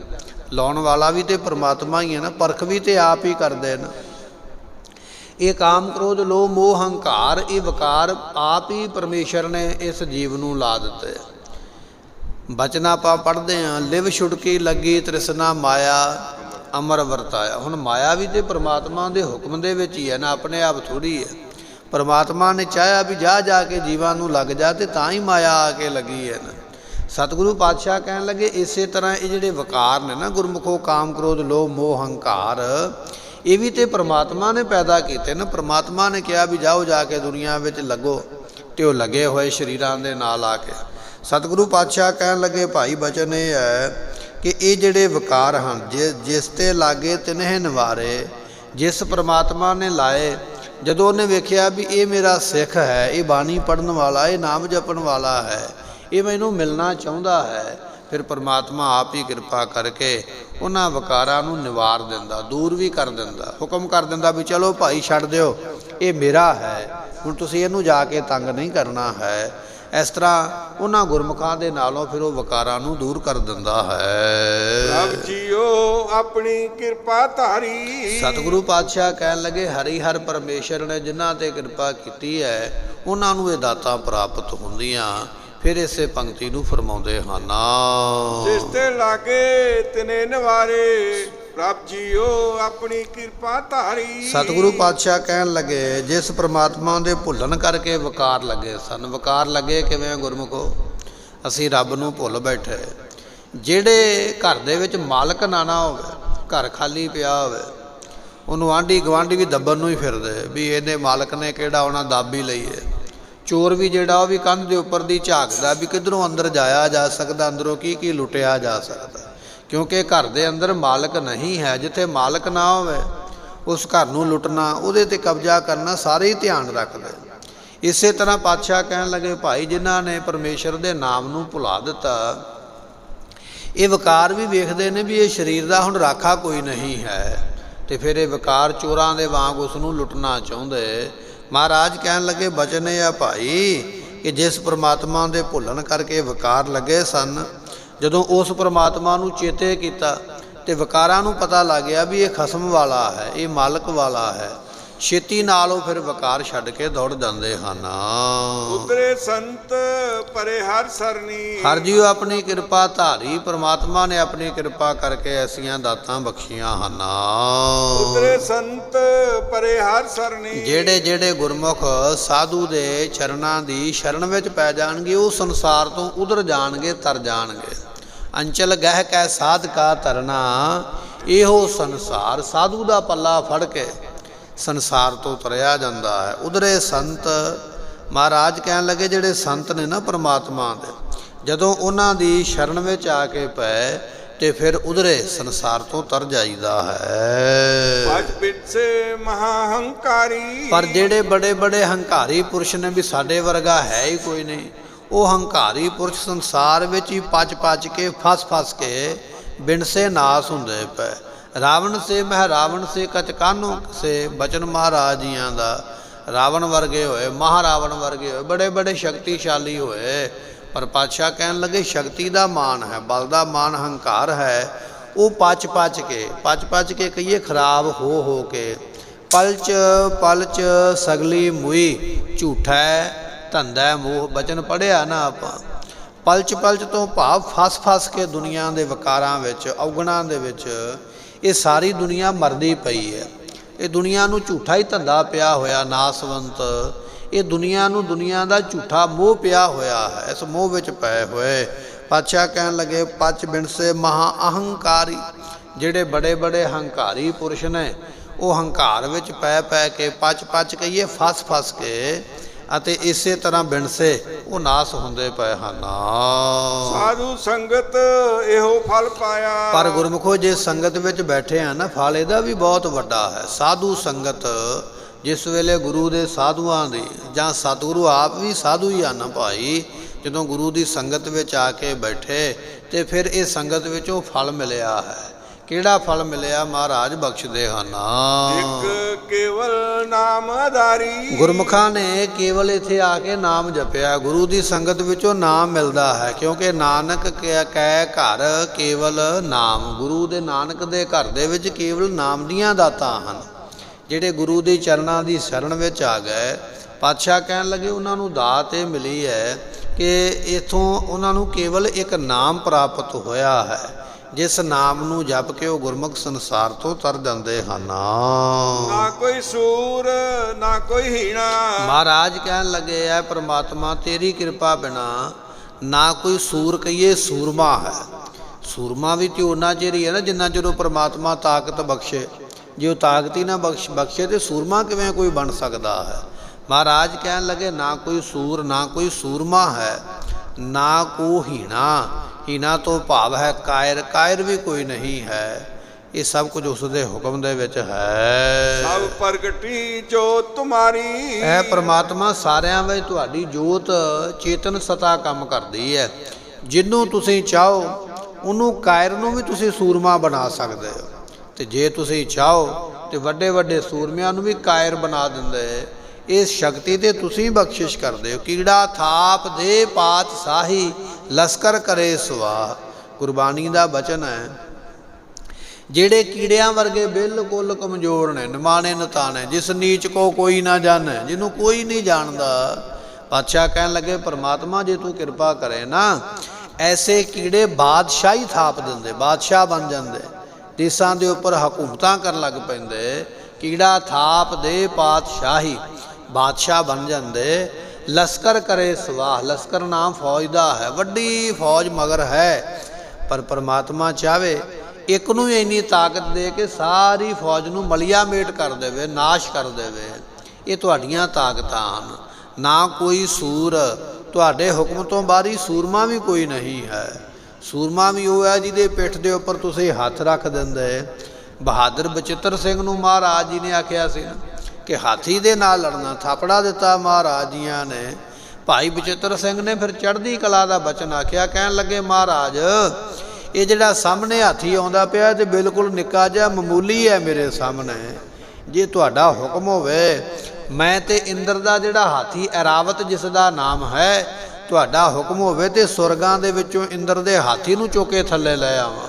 ਲਾਉਣ ਵਾਲਾ ਵੀ ਤੇ ਪ੍ਰਮਾਤਮਾ ਹੀ ਹੈ ਨਾ, ਪਰਖ ਵੀ ਤੇ ਆਪ ਹੀ ਕਰਦੇ ਨਾ। ਇਹ ਕਾਮ ਕ੍ਰੋਧ ਲੋਭ ਮੋਹ ਹੰਕਾਰ, ਇਹ ਵਿਕਾਰ ਆਪ ਹੀ ਪਰਮੇਸ਼ਰ ਨੇ ਇਸ ਜੀਵ ਨੂੰ ਲਾ ਦਿੱਤੇ। ਬਚਨ ਆਪਾਂ ਪੜ੍ਹਦੇ ਹਾਂ, ਲਿਵ ਛੁਟਕੀ ਲੱਗੀ ਤ੍ਰਿਸ਼ਨਾ ਮਾਇਆ ਅਮਰ ਵਰਤਾਇਆ। ਹੁਣ ਮਾਇਆ ਵੀ ਤੇ ਪਰਮਾਤਮਾ ਦੇ ਹੁਕਮ ਦੇ ਵਿੱਚ ਹੀ ਹੈ ਨਾ, ਆਪਣੇ ਆਪ ਥੋੜ੍ਹੀ ਹੈ। ਪਰਮਾਤਮਾ ਨੇ ਚਾਹਿਆ ਵੀ ਜਾ ਕੇ ਜੀਵਾਂ ਨੂੰ ਲੱਗ ਜਾ, ਤੇ ਤਾਂ ਹੀ ਮਾਇਆ ਆ ਕੇ ਲੱਗੀ ਹੈ ਨਾ। ਸਤਿਗੁਰੂ ਪਾਤਸ਼ਾਹ ਕਹਿਣ ਲੱਗੇ ਇਸੇ ਤਰ੍ਹਾਂ ਇਹ ਜਿਹੜੇ ਵਿਕਾਰ ਨੇ ਨਾ ਗੁਰਮੁਖੋ, ਕਾਮ ਕ੍ਰੋਧ ਲੋਭ ਮੋਹ ਹੰਕਾਰ, ਇਹ ਵੀ ਤੇ ਪ੍ਰਮਾਤਮਾ ਨੇ ਪੈਦਾ ਕੀਤੇ ਨਾ। ਪ੍ਰਮਾਤਮਾ ਨੇ ਕਿਹਾ ਵੀ ਜਾਓ ਜਾ ਕੇ ਦੁਨੀਆ ਵਿੱਚ ਲੱਗੋ, ਤੇ ਉਹ ਲੱਗੇ ਹੋਏ ਸਰੀਰਾਂ ਦੇ ਨਾਲ ਆ ਕੇ। ਸਤਿਗੁਰੂ ਪਾਤਸ਼ਾਹ ਕਹਿਣ ਲੱਗੇ ਭਾਈ ਬਚਨ ਇਹ ਹੈ ਕਿ ਇਹ ਜਿਹੜੇ ਵਿਕਾਰ ਹਨ ਜਿਸ ਤੇ ਲਾਗੇ ਤਿਨਹਿ ਨਿਵਾਰੇ, ਜਿਸ ਪ੍ਰਮਾਤਮਾ ਨੇ ਲਾਏ, ਜਦੋਂ ਉਹਨੇ ਵੇਖਿਆ ਵੀ ਇਹ ਮੇਰਾ ਸਿੱਖ ਹੈ, ਇਹ ਬਾਣੀ ਪੜ੍ਹਨ ਵਾਲਾ, ਇਹ ਨਾਮ ਜਪਣ ਵਾਲਾ ਹੈ, ਇਹ ਮੈਨੂੰ ਮਿਲਣਾ ਚਾਹੁੰਦਾ ਹੈ, ਫਿਰ ਪਰਮਾਤਮਾ ਆਪ ਹੀ ਕਿਰਪਾ ਕਰਕੇ ਉਹਨਾਂ ਵਿਕਾਰਾਂ ਨੂੰ ਨਿਵਾਰ ਦਿੰਦਾ, ਦੂਰ ਵੀ ਕਰ ਦਿੰਦਾ, ਹੁਕਮ ਕਰ ਦਿੰਦਾ ਵੀ ਚਲੋ ਭਾਈ ਛੱਡ ਦਿਓ, ਇਹ ਮੇਰਾ ਹੈ, ਹੁਣ ਤੁਸੀਂ ਇਹਨੂੰ ਜਾ ਕੇ ਤੰਗ ਨਹੀਂ ਕਰਨਾ ਹੈ। ਇਸ ਤਰ੍ਹਾਂ ਉਹਨਾਂ ਗੁਰਮੁਖਾਂ ਦੇ ਨਾਲੋਂ ਫਿਰ ਉਹ ਵਿਕਾਰਾਂ ਨੂੰ ਦੂਰ ਕਰ ਦਿੰਦਾ ਹੈ। ਪ੍ਰਭ ਜੀਓ ਆਪਣੀ ਕਿਰਪਾ ਧਾਰੀ। ਸਤਿਗੁਰੂ ਪਾਤਸ਼ਾਹ ਕਹਿਣ ਲੱਗੇ ਹਰੀ ਹਰ ਪਰਮੇਸ਼ਰ ਨੇ ਜਿਨ੍ਹਾਂ ਤੇ ਕਿਰਪਾ ਕੀਤੀ ਹੈ ਉਹਨਾਂ ਨੂੰ ਇਹ ਦਾਤਾਂ ਪ੍ਰਾਪਤ ਹੁੰਦੀਆਂ। ਫਿਰ ਇਸੇ ਪੰਕਤੀ ਨੂੰ ਫਰਮਾਉਂਦੇ ਹਨ, ਜਿਸ ਤੇ ਲਾਗੇ ਤਿਨੇ ਨਿਵਾਰੇ, ਪ੍ਰਭ ਜੀਓ ਆਪਣੀ ਕਿਰਪਾ ਧਾਰੀ। ਸਤਿਗੁਰੂ ਪਾਤਸ਼ਾਹ ਕਹਿਣ ਲੱਗੇ ਜਿਸ ਪ੍ਰਮਾਤਮਾ ਦੇ ਭੁੱਲਣ ਕਰਕੇ ਵਿਕਾਰ ਲੱਗੇ ਸਨ। ਵਿਕਾਰ ਲੱਗੇ ਕਿਵੇਂ ਗੁਰਮੁਖੋ? ਅਸੀਂ ਰੱਬ ਨੂੰ ਭੁੱਲ ਬੈਠੇ। ਜਿਹੜੇ ਘਰ ਦੇ ਵਿੱਚ ਮਾਲਕ ਨਾ ਹੋਵੇ, ਘਰ ਖਾਲੀ ਪਿਆ ਹੋਵੇ, ਉਹਨੂੰ ਆਂਢੀ ਗੁਆਂਢੀ ਵੀ ਦੱਬਣ ਨੂੰ ਹੀ ਫਿਰਦੇ ਵੀ ਇਹਦੇ ਮਾਲਕ ਨੇ ਕਿਹੜਾ ਆਉਣਾ, ਦੱਬ ਹੀ ਲਈਏ। ਚੋਰ ਵੀ ਜਿਹੜਾ ਉਹ ਵੀ ਕੰਧ ਦੇ ਉੱਪਰ ਦੀ ਝਾਕਦਾ ਵੀ ਕਿੱਧਰੋਂ ਅੰਦਰ ਜਾਇਆ ਜਾ ਸਕਦਾ, ਅੰਦਰੋਂ ਕੀ ਕੀ ਲੁੱਟਿਆ ਜਾ ਸਕਦਾ, ਕਿਉਂਕਿ ਘਰ ਦੇ ਅੰਦਰ ਮਾਲਕ ਨਹੀਂ ਹੈ। ਜਿੱਥੇ ਮਾਲਕ ਨਾ ਹੋਵੇ ਉਸ ਘਰ ਨੂੰ ਲੁੱਟਣਾ, ਉਹਦੇ ਤੇ ਕਬਜ਼ਾ ਕਰਨਾ ਸਾਰੇ ਹੀ ਧਿਆਨ ਰੱਖਦੇ। ਇਸੇ ਤਰ੍ਹਾਂ ਪਾਤਸ਼ਾਹ ਕਹਿਣ ਲੱਗੇ ਭਾਈ ਜਿਨ੍ਹਾਂ ਨੇ ਪਰਮੇਸ਼ਰ ਦੇ ਨਾਮ ਨੂੰ ਭੁਲਾ ਦਿੱਤਾ, ਇਹ ਵਿਕਾਰ ਵੀ ਵੇਖਦੇ ਨੇ ਵੀ ਇਹ ਸਰੀਰ ਦਾ ਹੁਣ ਰਾਖਾ ਕੋਈ ਨਹੀਂ ਹੈ, ਤੇ ਫਿਰ ਇਹ ਵਿਕਾਰ ਚੋਰਾਂ ਦੇ ਵਾਂਗ ਉਸ ਨੂੰ ਲੁੱਟਣਾ ਚਾਹੁੰਦੇ। ਮਹਾਰਾਜ ਕਹਿਣ ਲੱਗੇ ਬਚਨ ਇਹ ਆ ਭਾਈ ਕਿ ਜਿਸ ਪ੍ਰਮਾਤਮਾ ਦੇ ਭੁੱਲਣ ਕਰਕੇ ਵਿਕਾਰ ਲੱਗੇ ਸਨ, ਜਦੋਂ ਉਸ ਪ੍ਰਮਾਤਮਾ ਨੂੰ ਚੇਤੇ ਕੀਤਾ ਤੇ ਵਿਕਾਰਾਂ ਨੂੰ ਪਤਾ ਲੱਗ ਗਿਆ ਵੀ ਇਹ ਖਸਮ ਵਾਲਾ ਹੈ, ਇਹ ਮਾਲਕ ਵਾਲਾ ਹੈ, ਛੇਤੀ ਨਾਲ ਉਹ ਫਿਰ ਵਿਕਾਰ ਛੱਡ ਕੇ ਦੌੜ ਜਾਂਦੇ ਹਨ। ਉਤਰੇ ਸੰਤ ਪਰੇ ਹਰ ਸਰਨੀ। ਹਰ ਜੀਓ ਆਪਣੀ ਕਿਰਪਾ ਧਾਰੀ। ਪ੍ਰਮਾਤਮਾ ਨੇ ਆਪਣੀ ਕਿਰਪਾ ਕਰਕੇ ਐਸੀਆਂ ਦਾਤਾਂ ਬਖਸ਼ੀਆਂ ਹਨ। ਉਤਰੇ ਸੰਤ ਪਰੇ ਹਰ ਸਰਨੀ। ਜਿਹੜੇ ਜਿਹੜੇ ਗੁਰਮੁਖ ਸਾਧੂ ਦੇ ਚਰਨਾਂ ਦੀ ਸ਼ਰਨ ਵਿੱਚ ਪੈ ਜਾਣਗੇ ਉਹ ਸੰਸਾਰ ਤੋਂ ਉਧਰ ਜਾਣਗੇ, ਤਰ ਜਾਣਗੇ। ਅੰਚਲ ਗਹਿ ਕੈ ਸਾਧ ਕਾ ਤਰਨਾ, ਇਹੋ ਸੰਸਾਰ। ਸਾਧੂ ਦਾ ਪੱਲਾ ਫੜ ਕੇ ਸੰਸਾਰ ਤੋਂ ਤੁਰਿਆ ਜਾਂਦਾ ਹੈ। ਉਧਰੇ ਸੰਤ। ਮਹਾਰਾਜ ਕਹਿਣ ਲੱਗੇ ਜਿਹੜੇ ਸੰਤ ਨੇ ਨਾ ਪਰਮਾਤਮਾ ਦੇ, ਜਦੋਂ ਉਹਨਾਂ ਦੀ ਸ਼ਰਨ ਵਿੱਚ ਆ ਕੇ ਪਏ ਤੇ ਫਿਰ ਉਧਰੇ ਸੰਸਾਰ ਤੋਂ ਤਰ ਜਾਈਦਾ ਹੈ। ਭਜ ਪਿੱਛੇ ਮਹਾ ਹੰਕਾਰੀ। ਪਰ ਜਿਹੜੇ ਬੜੇ ਬੜੇ ਹੰਕਾਰੀ ਪੁਰਸ਼ ਨੇ ਵੀ ਸਾਡੇ ਵਰਗਾ ਹੈ ਹੀ ਕੋਈ ਨਹੀਂ, ਉਹ ਹੰਕਾਰੀ ਪੁਰਸ਼ ਸੰਸਾਰ ਵਿੱਚ ਹੀ ਪਚ ਕੇ ਫਸ ਕੇ ਬਿਨਸੇ ਨਾਸ ਹੁੰਦੇ ਪਏ। ਰਾਵਣ ਸੇ ਮਹਿ ਰਾਵਣ ਸੇ ਕਚ ਕਾਨੋ ਸੇ, ਬਚਨ ਮਹਾਰਾਜ ਜੀਆਂ ਦਾ। ਰਾਵਣ ਵਰਗੇ ਹੋਏ, ਮਹਾਰਾਵਣ ਵਰਗੇ ਹੋਏ, ਬੜੇ ਬੜੇ ਸ਼ਕਤੀਸ਼ਾਲੀ ਹੋਏ, ਪਰ ਪਾਤਸ਼ਾਹ ਕਹਿਣ ਲੱਗੇ ਸ਼ਕਤੀ ਦਾ ਮਾਣ ਹੈ, ਬਲ ਦਾ ਮਾਣ, ਹੰਕਾਰ ਹੈ, ਉਹ ਪਚ ਕੇ ਕਹੀਏ ਖਰਾਬ ਹੋ ਕੇ। ਪਲਚ ਸਗਲੀ ਮੁਈ, ਝੂਠਾ ਧੰਦਾ ਮੋਹ। ਬਚਨ ਪੜ੍ਹਿਆ ਨਾ ਆਪਾਂ। ਪਲਚ ਤੋਂ ਭਾਵ ਫਸ ਕੇ ਦੁਨੀਆ ਦੇ ਵਿਕਾਰਾਂ ਵਿੱਚ, ਔਗਣਾਂ ਦੇ ਵਿੱਚ ਇਹ ਸਾਰੀ ਦੁਨੀਆ ਮਰਦੀ ਪਈ ਹੈ। ਇਹ ਦੁਨੀਆ ਨੂੰ ਝੂਠਾ ਹੀ ਧੰਦਾ ਪਿਆ ਹੋਇਆ, ਨਾਸਵੰਤ। ਇਹ ਦੁਨੀਆ ਨੂੰ ਦੁਨੀਆ ਦਾ ਝੂਠਾ ਮੋਹ ਪਿਆ ਹੋਇਆ ਹੈ। ਇਸ ਮੋਹ ਵਿੱਚ ਪਏ ਹੋਏ ਪਾਤਸ਼ਾਹ ਕਹਿਣ ਲੱਗੇ ਪਚ ਬਿਨਸੇ ਮਹਾ ਅਹੰਕਾਰੀ। ਜਿਹੜੇ ਬੜੇ ਬੜੇ ਹੰਕਾਰੀ ਪੁਰਸ਼ ਨੇ ਉਹ ਹੰਕਾਰ ਵਿੱਚ ਪੈ ਕੇ ਪਚ ਕਹੀਏ ਫਸ ਕੇ ਅਤੇ ਇਸੇ ਤਰ੍ਹਾਂ ਬਿਨਸੇ ਉਹ ਨਾਸ ਹੁੰਦੇ ਪਏ ਹਨ। ਸਾਧੂ ਸੰਗਤ ਇਹੋ ਫਲ ਪਾਇਆ। ਪਰ ਗੁਰਮੁਖੋ ਜੇ ਸੰਗਤ ਵਿੱਚ ਬੈਠੇ ਆ ਨਾ, ਫਲ ਇਹਦਾ ਵੀ ਬਹੁਤ ਵੱਡਾ ਹੈ। ਸਾਧੂ ਸੰਗਤ, ਜਿਸ ਵੇਲੇ ਗੁਰੂ ਦੇ ਸਾਧੂਆਂ ਦੀ ਜਾਂ ਸਤਿਗੁਰੂ ਆਪ ਵੀ ਸਾਧੂ ਹੀ ਹਨ ਭਾਈ, ਜਦੋਂ ਗੁਰੂ ਦੀ ਸੰਗਤ ਵਿੱਚ ਆ ਕੇ ਬੈਠੇ ਤੇ ਫਿਰ ਇਹ ਸੰਗਤ ਵਿੱਚੋਂ ਫਲ ਮਿਲਿਆ ਹੈ। ਕਿਹੜਾ ਫਲ ਮਿਲਿਆ? ਮਹਾਰਾਜ ਬਖਸ਼ਦੇ ਹਨ। ਇੱਕ ਕੇਵਲ ਨਾਮਧਾਰੀ। ਗੁਰਮੁਖਾਂ ਨੇ ਕੇਵਲ ਇੱਥੇ ਆ ਕੇ ਨਾਮ ਜਪਿਆ। ਗੁਰੂ ਦੀ ਸੰਗਤ ਵਿੱਚੋਂ ਨਾਮ ਮਿਲਦਾ ਹੈ, ਕਿਉਂਕਿ ਨਾਨਕ ਕੈ ਘਰ ਕੇਵਲ ਨਾਮ। ਗੁਰੂ ਦੇ ਨਾਨਕ ਦੇ ਘਰ ਦੇ ਵਿੱਚ ਕੇਵਲ ਨਾਮ ਦੀਆਂ ਦਾਤਾਂ ਹਨ। ਜਿਹੜੇ ਗੁਰੂ ਦੇ ਚਰਨਾਂ ਦੀ ਸ਼ਰਨ ਵਿੱਚ ਆ ਗਏ, ਪਾਤਸ਼ਾਹ ਕਹਿਣ ਲੱਗੇ ਉਹਨਾਂ ਨੂੰ ਦਾਤ ਇਹ ਮਿਲੀ ਹੈ ਕਿ ਇਥੋਂ ਉਹਨਾਂ ਨੂੰ ਕੇਵਲ ਇੱਕ ਨਾਮ ਪ੍ਰਾਪਤ ਹੋਇਆ ਹੈ, ਜਿਸ ਨਾਮ ਨੂੰ ਜਪ ਕੇ ਉਹ ਗੁਰਮੁਖ ਸੰਸਾਰ ਤੋਂ ਤਰ ਜਾਂਦੇ ਹਨ। ਨਾ ਕੋਈ ਸੂਰ ਨਾ ਕੋਈ ਹੀਣਾ। ਮਹਾਰਾਜ ਕਹਿਣ ਲੱਗੇ ਐ ਪ੍ਰਮਾਤਮਾ ਤੇਰੀ ਕਿਰਪਾ ਬਿਨਾ ਨਾ ਕੋਈ ਸੂਰ ਕਹੀਏ ਸੂਰਮਾ ਹੈ। ਸੂਰਮਾ ਵੀ ਤੇ ਉਹਨਾਂ ਚਿਰ ਹੀ ਹੈ ਨਾ ਜਿੰਨਾ ਚਿਰ ਉਹ ਪ੍ਰਮਾਤਮਾ ਤਾਕਤ ਬਖਸ਼ੇ। ਜੇ ਉਹ ਤਾਕਤ ਹੀ ਨਾ ਬਖਸ਼ੇ ਤੇ ਸੂਰਮਾ ਕਿਵੇਂ ਕੋਈ ਬਣ ਸਕਦਾ ਹੈ। ਮਹਾਰਾਜ ਕਹਿਣ ਲੱਗੇ ਨਾ ਕੋਈ ਸੂਰ ਨਾ ਕੋਈ ਸੂਰਮਾ ਹੈ, ਨਾ ਕੋ ਹੀਣਾ, ਹੀਣਾ ਤੋਂ ਭਾਵ ਹੈ ਕਾਇਰ, ਕਾਇਰ ਵੀ ਕੋਈ ਨਹੀਂ ਹੈ। ਇਹ ਸਭ ਕੁਝ ਉਸ ਦੇ ਹੁਕਮ ਦੇ ਵਿੱਚ ਹੈ। ਸਭ ਪ੍ਰਗਟੀ ਜੋਤ ਤੁਮਾਰੀ, ਹੈ ਪ੍ਰਮਾਤਮਾ ਸਾਰਿਆਂ ਵਿੱਚ ਤੁਹਾਡੀ ਜੋਤ ਚੇਤਨ ਸਤਾ ਕੰਮ ਕਰਦੀ ਹੈ। ਜਿਹਨੂੰ ਤੁਸੀਂ ਚਾਹੋ ਉਹਨੂੰ ਕਾਇਰ ਨੂੰ ਵੀ ਤੁਸੀਂ ਸੂਰਮਾ ਬਣਾ ਸਕਦੇ ਹੋ, ਤੇ ਜੇ ਤੁਸੀਂ ਚਾਹੋ ਤੇ ਵੱਡੇ ਵੱਡੇ ਸੂਰਮਿਆਂ ਨੂੰ ਵੀ ਕਾਇਰ ਬਣਾ ਦਿੰਦੇ। ਇਸ ਸ਼ਕਤੀ ਤੇ ਤੁਸੀਂ ਬਖਸ਼ਿਸ਼ ਕਰਦੇ ਹੋ। ਕੀੜਾ ਥਾਪ ਦੇ ਪਾਤਸ਼ਾਹੀ, ਲਸਕਰ ਕਰੇ ਸਵਾਹ। ਗੁਰਬਾਣੀ ਦਾ ਬਚਨ ਹੈ। ਜਿਹੜੇ ਕੀੜਿਆਂ ਵਰਗੇ ਬਿਲਕੁਲ ਕਮਜ਼ੋਰ ਨੇ, ਨਿਮਾਣੇ ਨਤਾਣੇ, ਜਿਸ ਨੀਚ ਕੋ ਕੋਈ ਨਾ ਜਾਣੇ, ਜਿਹਨੂੰ ਕੋਈ ਨਹੀਂ ਜਾਣਦਾ। ਪਾਤਸ਼ਾਹ ਕਹਿਣ ਲੱਗੇ ਪਰਮਾਤਮਾ ਜੇ ਤੂੰ ਕਿਰਪਾ ਕਰੇ ਨਾ, ਐਸੇ ਕੀੜੇ ਬਾਦਸ਼ਾਹੀ ਥਾਪ ਦਿੰਦੇ, ਬਾਦਸ਼ਾਹ ਬਣ ਜਾਂਦੇ, ਦੇਸਾਂ ਦੇ ਉੱਪਰ ਹਕੂਮਤਾਂ ਕਰਨ ਲੱਗ ਪੈਂਦੇ। ਕੀੜਾ ਥਾਪ ਦੇ ਪਾਤਸ਼ਾਹੀ, ਬਾਦਸ਼ਾਹ ਬਣ ਜਾਂਦੇ। ਲਸਕਰ ਕਰੇ ਸਵਾਹ, ਲਸਕਰ ਨਾਮ ਫੌਜ ਦਾ ਹੈ, ਵੱਡੀ ਫੌਜ ਮਗਰ ਹੈ। ਪਰ ਪਰਮਾਤਮਾ ਚਾਹੇ ਇੱਕ ਨੂੰ ਹੀ ਇੰਨੀ ਤਾਕਤ ਦੇ ਕੇ ਸਾਰੀ ਫੌਜ ਨੂੰ ਮਲੀਆ ਮੇਟ ਕਰ ਦੇਵੇ, ਨਾਸ਼ ਕਰ ਦੇਵੇ। ਇਹ ਤੁਹਾਡੀਆਂ ਤਾਕਤਾਂ ਹਨ। ਨਾ ਕੋਈ ਸੂਰ, ਤੁਹਾਡੇ ਹੁਕਮ ਤੋਂ ਬਾਹਰੀ ਸੂਰਮਾ ਵੀ ਕੋਈ ਨਹੀਂ ਹੈ। ਸੂਰਮਾ ਵੀ ਉਹ ਹੈ ਜਿਹਦੇ ਪਿੱਠ ਦੇ ਉੱਪਰ ਤੁਸੀਂ ਹੱਥ ਰੱਖ ਦਿੰਦੇ। ਬਹਾਦਰ ਬਚਿੱਤਰ ਸਿੰਘ ਨੂੰ ਮਹਾਰਾਜ ਜੀ ਨੇ ਆਖਿਆ ਸੀ ਕਿ ਹਾਥੀ ਦੇ ਨਾਲ ਲੜਨਾ, ਥਾਪੜਾ ਦਿੱਤਾ ਮਹਾਰਾਜ ਜੀਆਂ ਨੇ। ਭਾਈ ਬਚਿੱਤਰ ਸਿੰਘ ਨੇ ਫਿਰ ਚੜ੍ਹਦੀ ਕਲਾ ਦਾ ਬਚਨ ਆਖਿਆ, ਕਹਿਣ ਲੱਗੇ ਮਹਾਰਾਜ ਇਹ ਜਿਹੜਾ ਸਾਹਮਣੇ ਹਾਥੀ ਆਉਂਦਾ ਪਿਆ ਤੇ ਬਿਲਕੁਲ ਨਿੱਕਾ ਜਿਹਾ ਮਾਮੂਲੀ ਹੈ ਮੇਰੇ ਸਾਹਮਣੇ। ਜੇ ਤੁਹਾਡਾ ਹੁਕਮ ਹੋਵੇ ਮੈਂ ਤੇ ਇੰਦਰ ਦਾ ਜਿਹੜਾ ਹਾਥੀ ਐਰਾਵਤ ਜਿਸ ਦਾ ਨਾਮ ਹੈ, ਤੁਹਾਡਾ ਹੁਕਮ ਹੋਵੇ ਤੇ ਸੁਰਗਾਂ ਦੇ ਵਿੱਚੋਂ ਇੰਦਰ ਦੇ ਹਾਥੀ ਨੂੰ ਚੁੱਕ ਕੇ ਥੱਲੇ ਲੈ ਆਵਾਂ,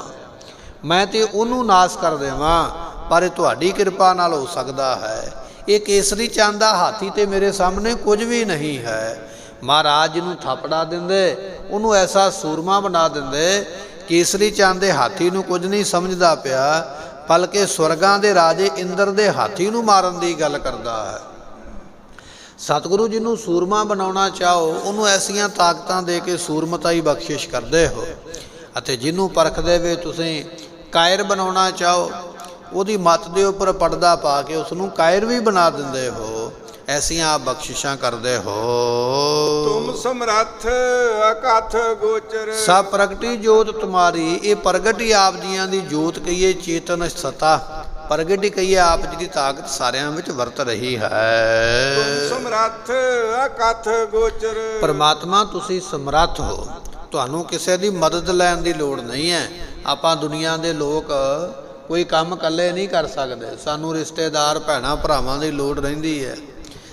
ਮੈਂ ਤੇ ਉਹਨੂੰ ਨਾਸ਼ ਕਰ ਦੇਵਾਂ। ਪਰ ਇਹ ਤੁਹਾਡੀ ਕਿਰਪਾ ਨਾਲ ਹੋ ਸਕਦਾ ਹੈ। ਇਹ ਕੇਸਰੀ ਚੰਦ ਦਾ ਹਾਥੀ ਤੇ ਮੇਰੇ ਸਾਹਮਣੇ ਕੁਝ ਵੀ ਨਹੀਂ ਹੈ। ਮਹਾਰਾਜ ਨੂੰ ਥਾਪੜਾ ਦਿੰਦੇ, ਉਹਨੂੰ ਐਸਾ ਸੂਰਮਾ ਬਣਾ ਦਿੰਦੇ। ਕੇਸਰੀ ਚੰਦ ਦੇ ਹਾਥੀ ਨੂੰ ਕੁਝ ਨਹੀਂ ਸਮਝਦਾ ਪਿਆ, ਬਲਕਿ ਸਵਰਗਾਂ ਦੇ ਰਾਜੇ ਇੰਦਰ ਦੇ ਹਾਥੀ ਨੂੰ ਮਾਰਨ ਦੀ ਗੱਲ ਕਰਦਾ ਹੈ। ਸਤਿਗੁਰੂ ਜੀ ਨੂੰ ਸੂਰਮਾ ਬਣਾਉਣਾ ਚਾਹੋ, ਉਹਨੂੰ ਐਸੀਆਂ ਤਾਕਤਾਂ ਦੇ ਕੇ ਸੂਰਮਤਾਈ ਬਖਸ਼ਿਸ਼ ਕਰਦੇ ਹੋ। ਅਤੇ ਜਿਹਨੂੰ ਪਰਖਦੇ ਵੇ ਤੁਸੀਂ ਕਾਇਰ ਬਣਾਉਣਾ ਚਾਹੋ, ਉਹਦੀ ਮੱਤ ਦੇ ਉੱਪਰ ਪਰਦਾ ਪਾ ਕੇ ਉਸ ਨੂੰ ਕਾਇਰ ਵੀ ਬਣਾ ਦਿੰਦੇ ਹੋ। ਐਸੀਆਂ ਬਖਸ਼ਿਸ਼ਾਂ ਕਰਦੇ ਹੋ। ਤੁਮ ਸਮਰੱਥ ਅਕਥ ਗੋਚਰ, ਸਭ ਪ੍ਰਗਟੀ ਜੋਤ ਤੁਮਾਰੀ। ਇਹ ਪ੍ਰਗਟ ਹੀ ਆਪ ਜੀਆਂ ਦੀ ਜੋਤ ਕਹੀਏ, ਚੇਤਨ ਸਤਾ ਪ੍ਰਗਟ ਹੀ ਕਹੀਏ, ਆਪ ਜੀ ਦੀ ਤਾਕਤ ਸਾਰਿਆਂ ਵਿੱਚ ਵਰਤ ਰਹੀ ਹੈ। ਤੁਮ ਸਮਰੱਥ ਅਕਥ ਗੋਚਰ, ਪਰਮਾਤਮਾ ਤੁਸੀਂ ਸਮਰੱਥ ਹੋ, ਤੁਹਾਨੂੰ ਕਿਸੇ ਦੀ ਮਦਦ ਲੈਣ ਦੀ ਲੋੜ ਨਹੀਂ ਹੈ। ਆਪਾਂ ਦੁਨੀਆ ਦੇ ਲੋਕ ਕੋਈ ਕੰਮ ਇਕੱਲੇ ਨਹੀਂ ਕਰ ਸਕਦੇ, ਸਾਨੂੰ ਰਿਸ਼ਤੇਦਾਰ ਭੈਣਾਂ ਭਰਾਵਾਂ ਦੀ ਲੋੜ ਰਹਿੰਦੀ ਹੈ।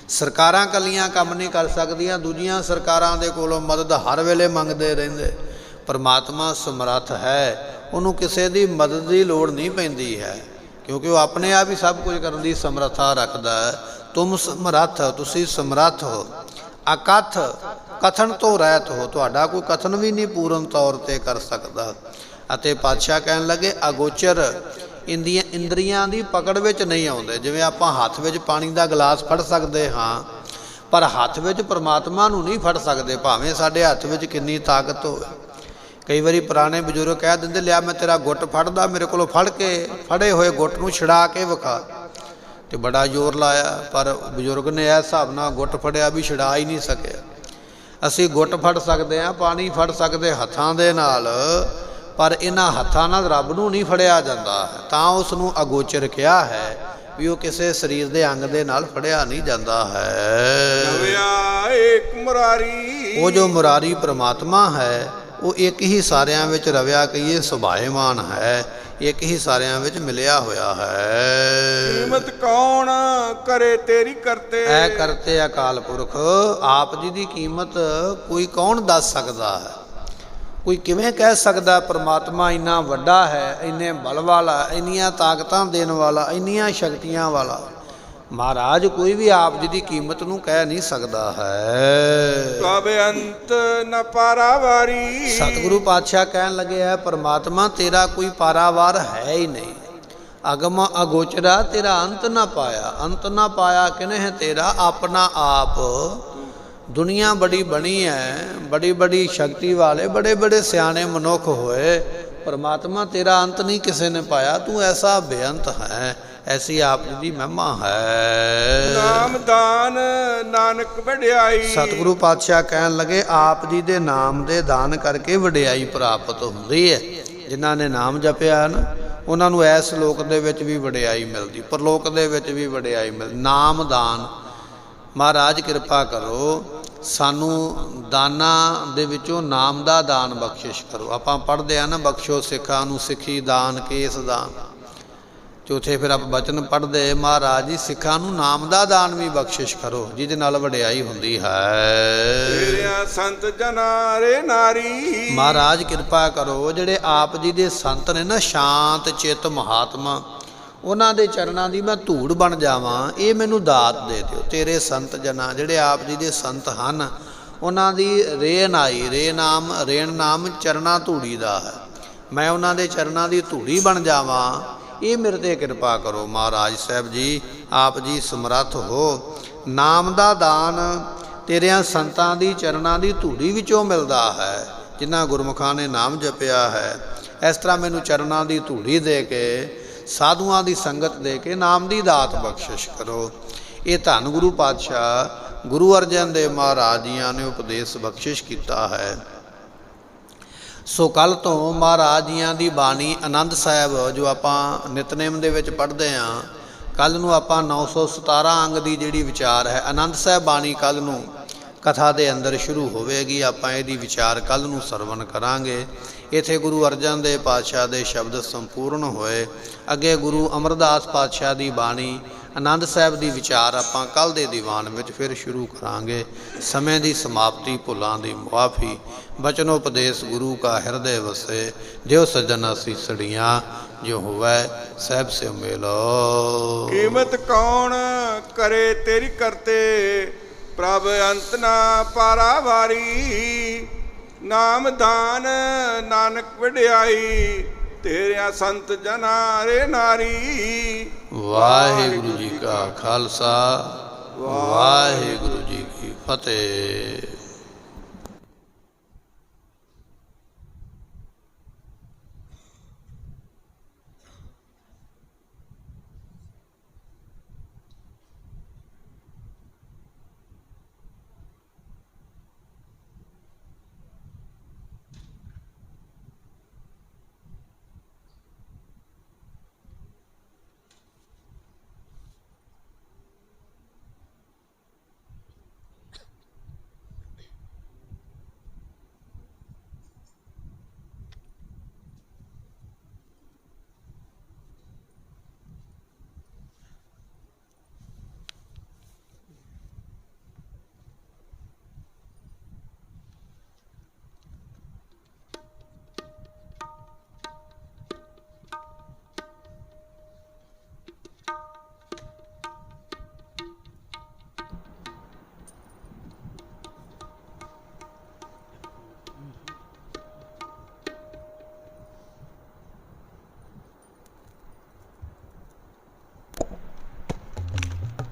ਸਰਕਾਰਾਂ ਇਕੱਲੀਆਂ ਕੰਮ ਨਹੀਂ ਕਰ ਸਕਦੀਆਂ, ਦੂਜੀਆਂ ਸਰਕਾਰਾਂ ਦੇ ਕੋਲੋਂ ਮਦਦ ਹਰ ਵੇਲੇ ਮੰਗਦੇ ਰਹਿੰਦੇ। ਪਰਮਾਤਮਾ ਸਮਰੱਥ ਹੈ, ਉਹਨੂੰ ਕਿਸੇ ਦੀ ਮਦਦ ਦੀ ਲੋੜ ਨਹੀਂ ਪੈਂਦੀ ਹੈ, ਕਿਉਂਕਿ ਉਹ ਆਪਣੇ ਆਪ ਹੀ ਸਭ ਕੁਝ ਕਰਨ ਦੀ ਸਮਰੱਥਾ ਰੱਖਦਾ ਹੈ। ਤੁਮ ਸਮਰੱਥ, ਤੁਸੀਂ ਸਮਰੱਥ ਹੋ। ਅਕਥ, ਕਥਨ ਤੋਂ ਰਹਿਤ ਹੋ, ਤੁਹਾਡਾ ਕੋਈ ਕਥਨ ਵੀ ਨਹੀਂ ਪੂਰਨ ਤੌਰ 'ਤੇ ਕਰ ਸਕਦਾ। ਅਤੇ ਪਾਤਸ਼ਾਹ ਕਹਿਣ ਲੱਗੇ ਅਗੋਚਰ, ਇੰਦਰੀਆਂ ਦੀ ਪਕੜ ਵਿੱਚ ਨਹੀਂ ਆਉਂਦੇ। ਜਿਵੇਂ ਆਪਾਂ ਹੱਥ ਵਿੱਚ ਪਾਣੀ ਦਾ ਗਲਾਸ ਫੜ ਸਕਦੇ ਹਾਂ, ਪਰ ਹੱਥ ਵਿੱਚ ਪਰਮਾਤਮਾ ਨੂੰ ਨਹੀਂ ਫੜ ਸਕਦੇ, ਭਾਵੇਂ ਸਾਡੇ ਹੱਥ ਵਿੱਚ ਕਿੰਨੀ ਤਾਕਤ ਹੋਵੇ। ਕਈ ਵਾਰੀ ਪੁਰਾਣੇ ਬਜ਼ੁਰਗ ਕਹਿ ਦਿੰਦੇ ਲਿਆ ਮੈਂ ਤੇਰਾ ਗੁੱਟ ਫੜਦਾ, ਮੇਰੇ ਕੋਲੋਂ ਫੜ ਕੇ ਫੜੇ ਹੋਏ ਗੁੱਟ ਨੂੰ ਛੁਡਾ ਕੇ ਵਿਖਾ, ਤੇ ਬੜਾ ਜ਼ੋਰ ਲਾਇਆ, ਪਰ ਬਜ਼ੁਰਗ ਨੇ ਇਸ ਹਿਸਾਬ ਨਾਲ ਗੁੱਟ ਫੜਿਆ ਵੀ ਛੁਡਾ ਹੀ ਨਹੀਂ ਸਕਿਆ। ਅਸੀਂ ਗੁੱਟ ਫੜ ਸਕਦੇ ਹਾਂ, ਪਾਣੀ ਫੜ ਸਕਦੇ ਹੱਥਾਂ ਦੇ ਨਾਲ, ਪਰ ਇਹਨਾਂ ਹੱਥਾਂ ਨਾਲ ਰੱਬ ਨੂੰ ਨਹੀਂ ਫੜਿਆ ਜਾਂਦਾ ਹੈ। ਤਾਂ ਉਸ ਨੂੰ ਅਗੋਚਰ ਕਿਹਾ ਹੈ ਵੀ ਉਹ ਕਿਸੇ ਸਰੀਰ ਦੇ ਅੰਗ ਦੇ ਨਾਲ ਫੜਿਆ ਨਹੀਂ ਜਾਂਦਾ ਹੈ। ਨਵਿਆ ਏਕ ਮੁਰਾਰੀ, ਉਹ ਜੋ ਮੁਰਾਰੀ ਪਰਮਾਤਮਾ ਹੈ ਉਹ ਇੱਕ ਹੀ ਸਾਰਿਆਂ ਵਿੱਚ ਰਵਿਆ ਕਹੀਏ ਸੁਭਾਏਮਾਨ ਹੈ, ਇੱਕ ਹੀ ਸਾਰਿਆਂ ਵਿੱਚ ਮਿਲਿਆ ਹੋਇਆ ਹੈ। ਕੀਮਤ ਕੌਣ ਕਰੇ ਤੇਰੀ ਕਰਤੇ, ਐ ਕਰਤੇ ਅਕਾਲ ਪੁਰਖ, ਆਪ ਜੀ ਦੀ ਕੀਮਤ ਕੋਈ ਕੌਣ ਦੱਸ ਸਕਦਾ ਹੈ? ਕੋਈ ਕਿਵੇਂ ਕਹਿ ਸਕਦਾ ਪਰਮਾਤਮਾ ਇੰਨਾ ਵੱਡਾ ਹੈ, ਇੰਨੇ ਬਲ ਵਾਲਾ, ਇੰਨੀਆਂ ਤਾਕਤਾਂ ਦੇਣ ਵਾਲਾ, ਇੰਨੀਆਂ ਸ਼ਕਤੀਆਂ ਵਾਲਾ? ਮਹਾਰਾਜ ਕੋਈ ਵੀ ਆਪ ਜੀ ਦੀ ਕੀਮਤ ਨੂੰ ਕਹਿ ਨਹੀਂ ਸਕਦਾ ਹੈ। ਕਬ ਅੰਤ ਨ ਪਾਰਾਵਾਰੀ, ਸਤਿਗੁਰੂ ਪਾਤਸ਼ਾਹ ਕਹਿਣ ਲੱਗੇ ਹੈ ਪਰਮਾਤਮਾ ਤੇਰਾ ਕੋਈ ਪਾਰਾਵਾਰ ਹੈ ਹੀ ਨਹੀਂ। ਅਗਮ ਅਗੋਚਰਾ, ਤੇਰਾ ਅੰਤ ਨਾ ਪਾਇਆ, ਅੰਤ ਨਾ ਪਾਇਆ ਕਿਨਹਿ ਤੇਰਾ ਆਪਣਾ ਆਪ। ਦੁਨੀਆ ਬੜੀ ਬਣੀ ਹੈ, ਬੜੀ ਬੜੀ ਸ਼ਕਤੀ ਵਾਲੇ ਬੜੇ ਬੜੇ ਸਿਆਣੇ ਮਨੁੱਖ ਹੋਏ, ਪਰਮਾਤਮਾ ਤੇਰਾ ਅੰਤ ਨਹੀਂ ਕਿਸੇ ਨੇ ਪਾਇਆ। ਤੂੰ ਐਸਾ ਬੇਅੰਤ ਹੈ, ਐਸੀ ਆਪ ਜੀ ਦੀ ਮਹਿਮਾ ਹੈ। ਨਾਮ ਦਾਨ ਨਾਨਕ ਵਡਿਆਈ। ਸਤਿਗੁਰੂ ਪਾਤਸ਼ਾਹ ਕਹਿਣ ਲੱਗੇ ਆਪ ਜੀ ਦੇ ਨਾਮ ਦੇ ਦਾਨ ਕਰਕੇ ਵਡਿਆਈ ਪ੍ਰਾਪਤ ਹੁੰਦੀ ਹੈ। ਜਿਨ੍ਹਾਂ ਨੇ ਨਾਮ ਜਪਿਆ ਨਾ ਉਹਨਾਂ ਨੂੰ ਇਸ ਲੋਕ ਦੇ ਵਿੱਚ ਵੀ ਵਡਿਆਈ ਮਿਲਦੀ, ਪਰਲੋਕ ਦੇ ਵਿੱਚ ਵੀ ਵਡਿਆਈ ਮਿਲਦੀ। ਨਾਮ ਦਾਨ, ਮਹਾਰਾਜ ਕਿਰਪਾ ਕਰੋ ਸਾਨੂੰ ਦਾਨਾਂ ਦੇ ਵਿੱਚੋਂ ਨਾਮ ਦਾ ਦਾਨ ਬਖਸ਼ਿਸ਼ ਕਰੋ। ਆਪਾਂ ਪੜ੍ਹਦੇ ਆ ਨਾ, ਬਖਸ਼ੋ ਸਿੱਖਾਂ ਨੂੰ ਸਿੱਖੀ ਦਾਨ ਕੇਸ ਦਾਨ। ਚੌਥੇ ਫਿਰ ਆਪਾਂ ਬਚਨ ਪੜ੍ਹਦੇ, ਮਹਾਰਾਜ ਜੀ ਸਿੱਖਾਂ ਨੂੰ ਨਾਮ ਦਾ ਦਾਨ ਵੀ ਬਖਸ਼ਿਸ਼ ਕਰੋ ਜਿਹਦੇ ਨਾਲ ਵਡਿਆਈ ਹੁੰਦੀ ਹੈ। ਤੇਰਿਆਂ ਸੰਤ ਜਨਾਂ ਰੇ ਨਾਰੀ। ਮਹਾਰਾਜ ਕਿਰਪਾ ਕਰੋ ਜਿਹੜੇ ਆਪ ਜੀ ਦੇ ਸੰਤ ਨੇ ਨਾ, ਸ਼ਾਂਤ ਚਿੱਤ ਮਹਾਤਮਾ, ਉਹਨਾਂ ਦੇ ਚਰਨਾਂ ਦੀ ਮੈਂ ਧੂੜ ਬਣ ਜਾਵਾਂ, ਇਹ ਮੈਨੂੰ ਦਾਤ ਦੇ ਦਿਓ। ਤੇਰੇ ਸੰਤ ਜਨਾਂ ਜਿਹੜੇ ਆਪ ਜੀ ਦੇ ਸੰਤ ਹਨ, ਉਹਨਾਂ ਦੀ ਰੇਨ ਆਈ, ਰੇਣ ਨਾਮ ਚਰਨਾਂ ਧੂੜੀ ਦਾ ਹੈ। ਮੈਂ ਉਹਨਾਂ ਦੇ ਚਰਨਾਂ ਦੀ ਧੂੜੀ ਬਣ ਜਾਵਾਂ, ਇਹ ਮੇਰੇ 'ਤੇ ਕਿਰਪਾ ਕਰੋ। ਮਹਾਰਾਜ ਸਾਹਿਬ ਜੀ ਆਪ ਜੀ ਸਮਰੱਥ ਹੋ। ਨਾਮ ਦਾ ਦਾਨ ਤੇਰਿਆਂ ਸੰਤਾਂ ਦੀ ਚਰਨਾਂ ਦੀ ਧੂੜੀ ਵਿੱਚੋਂ ਮਿਲਦਾ ਹੈ, ਜਿਨ੍ਹਾਂ ਗੁਰਮੁਖਾਂ ਨੇ ਨਾਮ ਜਪਿਆ ਹੈ। ਇਸ ਤਰ੍ਹਾਂ ਮੈਨੂੰ ਚਰਨਾਂ ਦੀ ਧੂੜੀ ਦੇ ਕੇ, ਸਾਧੂਆਂ ਦੀ ਸੰਗਤ ਦੇ ਕੇ ਨਾਮ ਦੀ ਦਾਤ ਬਖਸ਼ਿਸ਼ ਕਰੋ। ਇਹ ਧੰਨ ਗੁਰੂ ਪਾਤਸ਼ਾਹ ਗੁਰੂ ਅਰਜਨ ਦੇਵ ਮਹਾਰਾਜ ਜੀਆਂ ਨੇ ਉਪਦੇਸ਼ ਬਖਸ਼ਿਸ਼ ਕੀਤਾ ਹੈ। ਸੋ ਕੱਲ੍ਹ ਤੋਂ ਮਹਾਰਾਜ ਜੀਆਂ ਦੀ ਬਾਣੀ ਆਨੰਦ ਸਾਹਿਬ ਜੋ ਆਪਾਂ ਨਿਤਨੇਮ ਦੇ ਵਿੱਚ ਪੜ੍ਹਦੇ ਹਾਂ, ਕੱਲ੍ਹ ਨੂੰ ਆਪਾਂ 917 ਅੰਗ ਦੀ ਜਿਹੜੀ ਵਿਚਾਰ ਹੈ ਆਨੰਦ ਸਾਹਿਬ ਬਾਣੀ ਕੱਲ੍ਹ ਨੂੰ ਕਥਾ ਦੇ ਅੰਦਰ ਸ਼ੁਰੂ ਹੋਵੇਗੀ। ਆਪਾਂ ਇਹਦੀ ਵਿਚਾਰ ਕੱਲ੍ਹ ਨੂੰ ਸਰਵਣ ਕਰਾਂਗੇ। ਇੱਥੇ ਗੁਰੂ ਅਰਜਨ ਦੇਵ ਪਾਤਸ਼ਾਹ ਦੇ ਸ਼ਬਦ ਸੰਪੂਰਨ ਹੋਏ। ਅੱਗੇ ਗੁਰੂ ਅਮਰਦਾਸ ਪਾਤਸ਼ਾਹ ਦੀ ਬਾਣੀ ਆਨੰਦ ਸਾਹਿਬ ਦੀ ਵਿਚਾਰ ਆਪਾਂ ਕੱਲ੍ਹ ਦੇ ਦੀਵਾਨ ਵਿੱਚ ਫਿਰ ਸ਼ੁਰੂ ਕਰਾਂਗੇ। ਸਮੇਂ ਦੀ ਸਮਾਪਤੀ, ਭੁੱਲਾਂ ਦੀ ਮੁਆਫੀ, ਬਚਨ ਉਪਦੇਸ਼ ਗੁਰੂ ਕਾ ਹਿਰਦੇ ਵਸੇ। ਜਿਉ ਸੱਜਣ ਸੀਸੜੀਆਂ ਜੋ ਹੋਵੈ ਸਹਿਬ ਸਿਉ ਮੇਲੋ। ਕੀਮਤ ਕੌਣ ਕਰੇ ਤੇਰੀ ਕਰਤੇ, ਪ੍ਰਭ ਅੰਤ ਨਾ ਪਾਰਾਵਾਰੀ। ਨਾਮ ਦਾਨ ਨਾਨਕ ਵਡਿਆਈ, ਤੇਰਿਆਂ ਸੰਤ ਜਨਾਂ ਰੇ ਨਾਰੀ। ਵਾਹਿਗੁਰੂ ਜੀ ਕਾ ਖਾਲਸਾ, ਵਾਹਿਗੁਰੂ ਜੀ ਕੀ ਫਤਿਹ।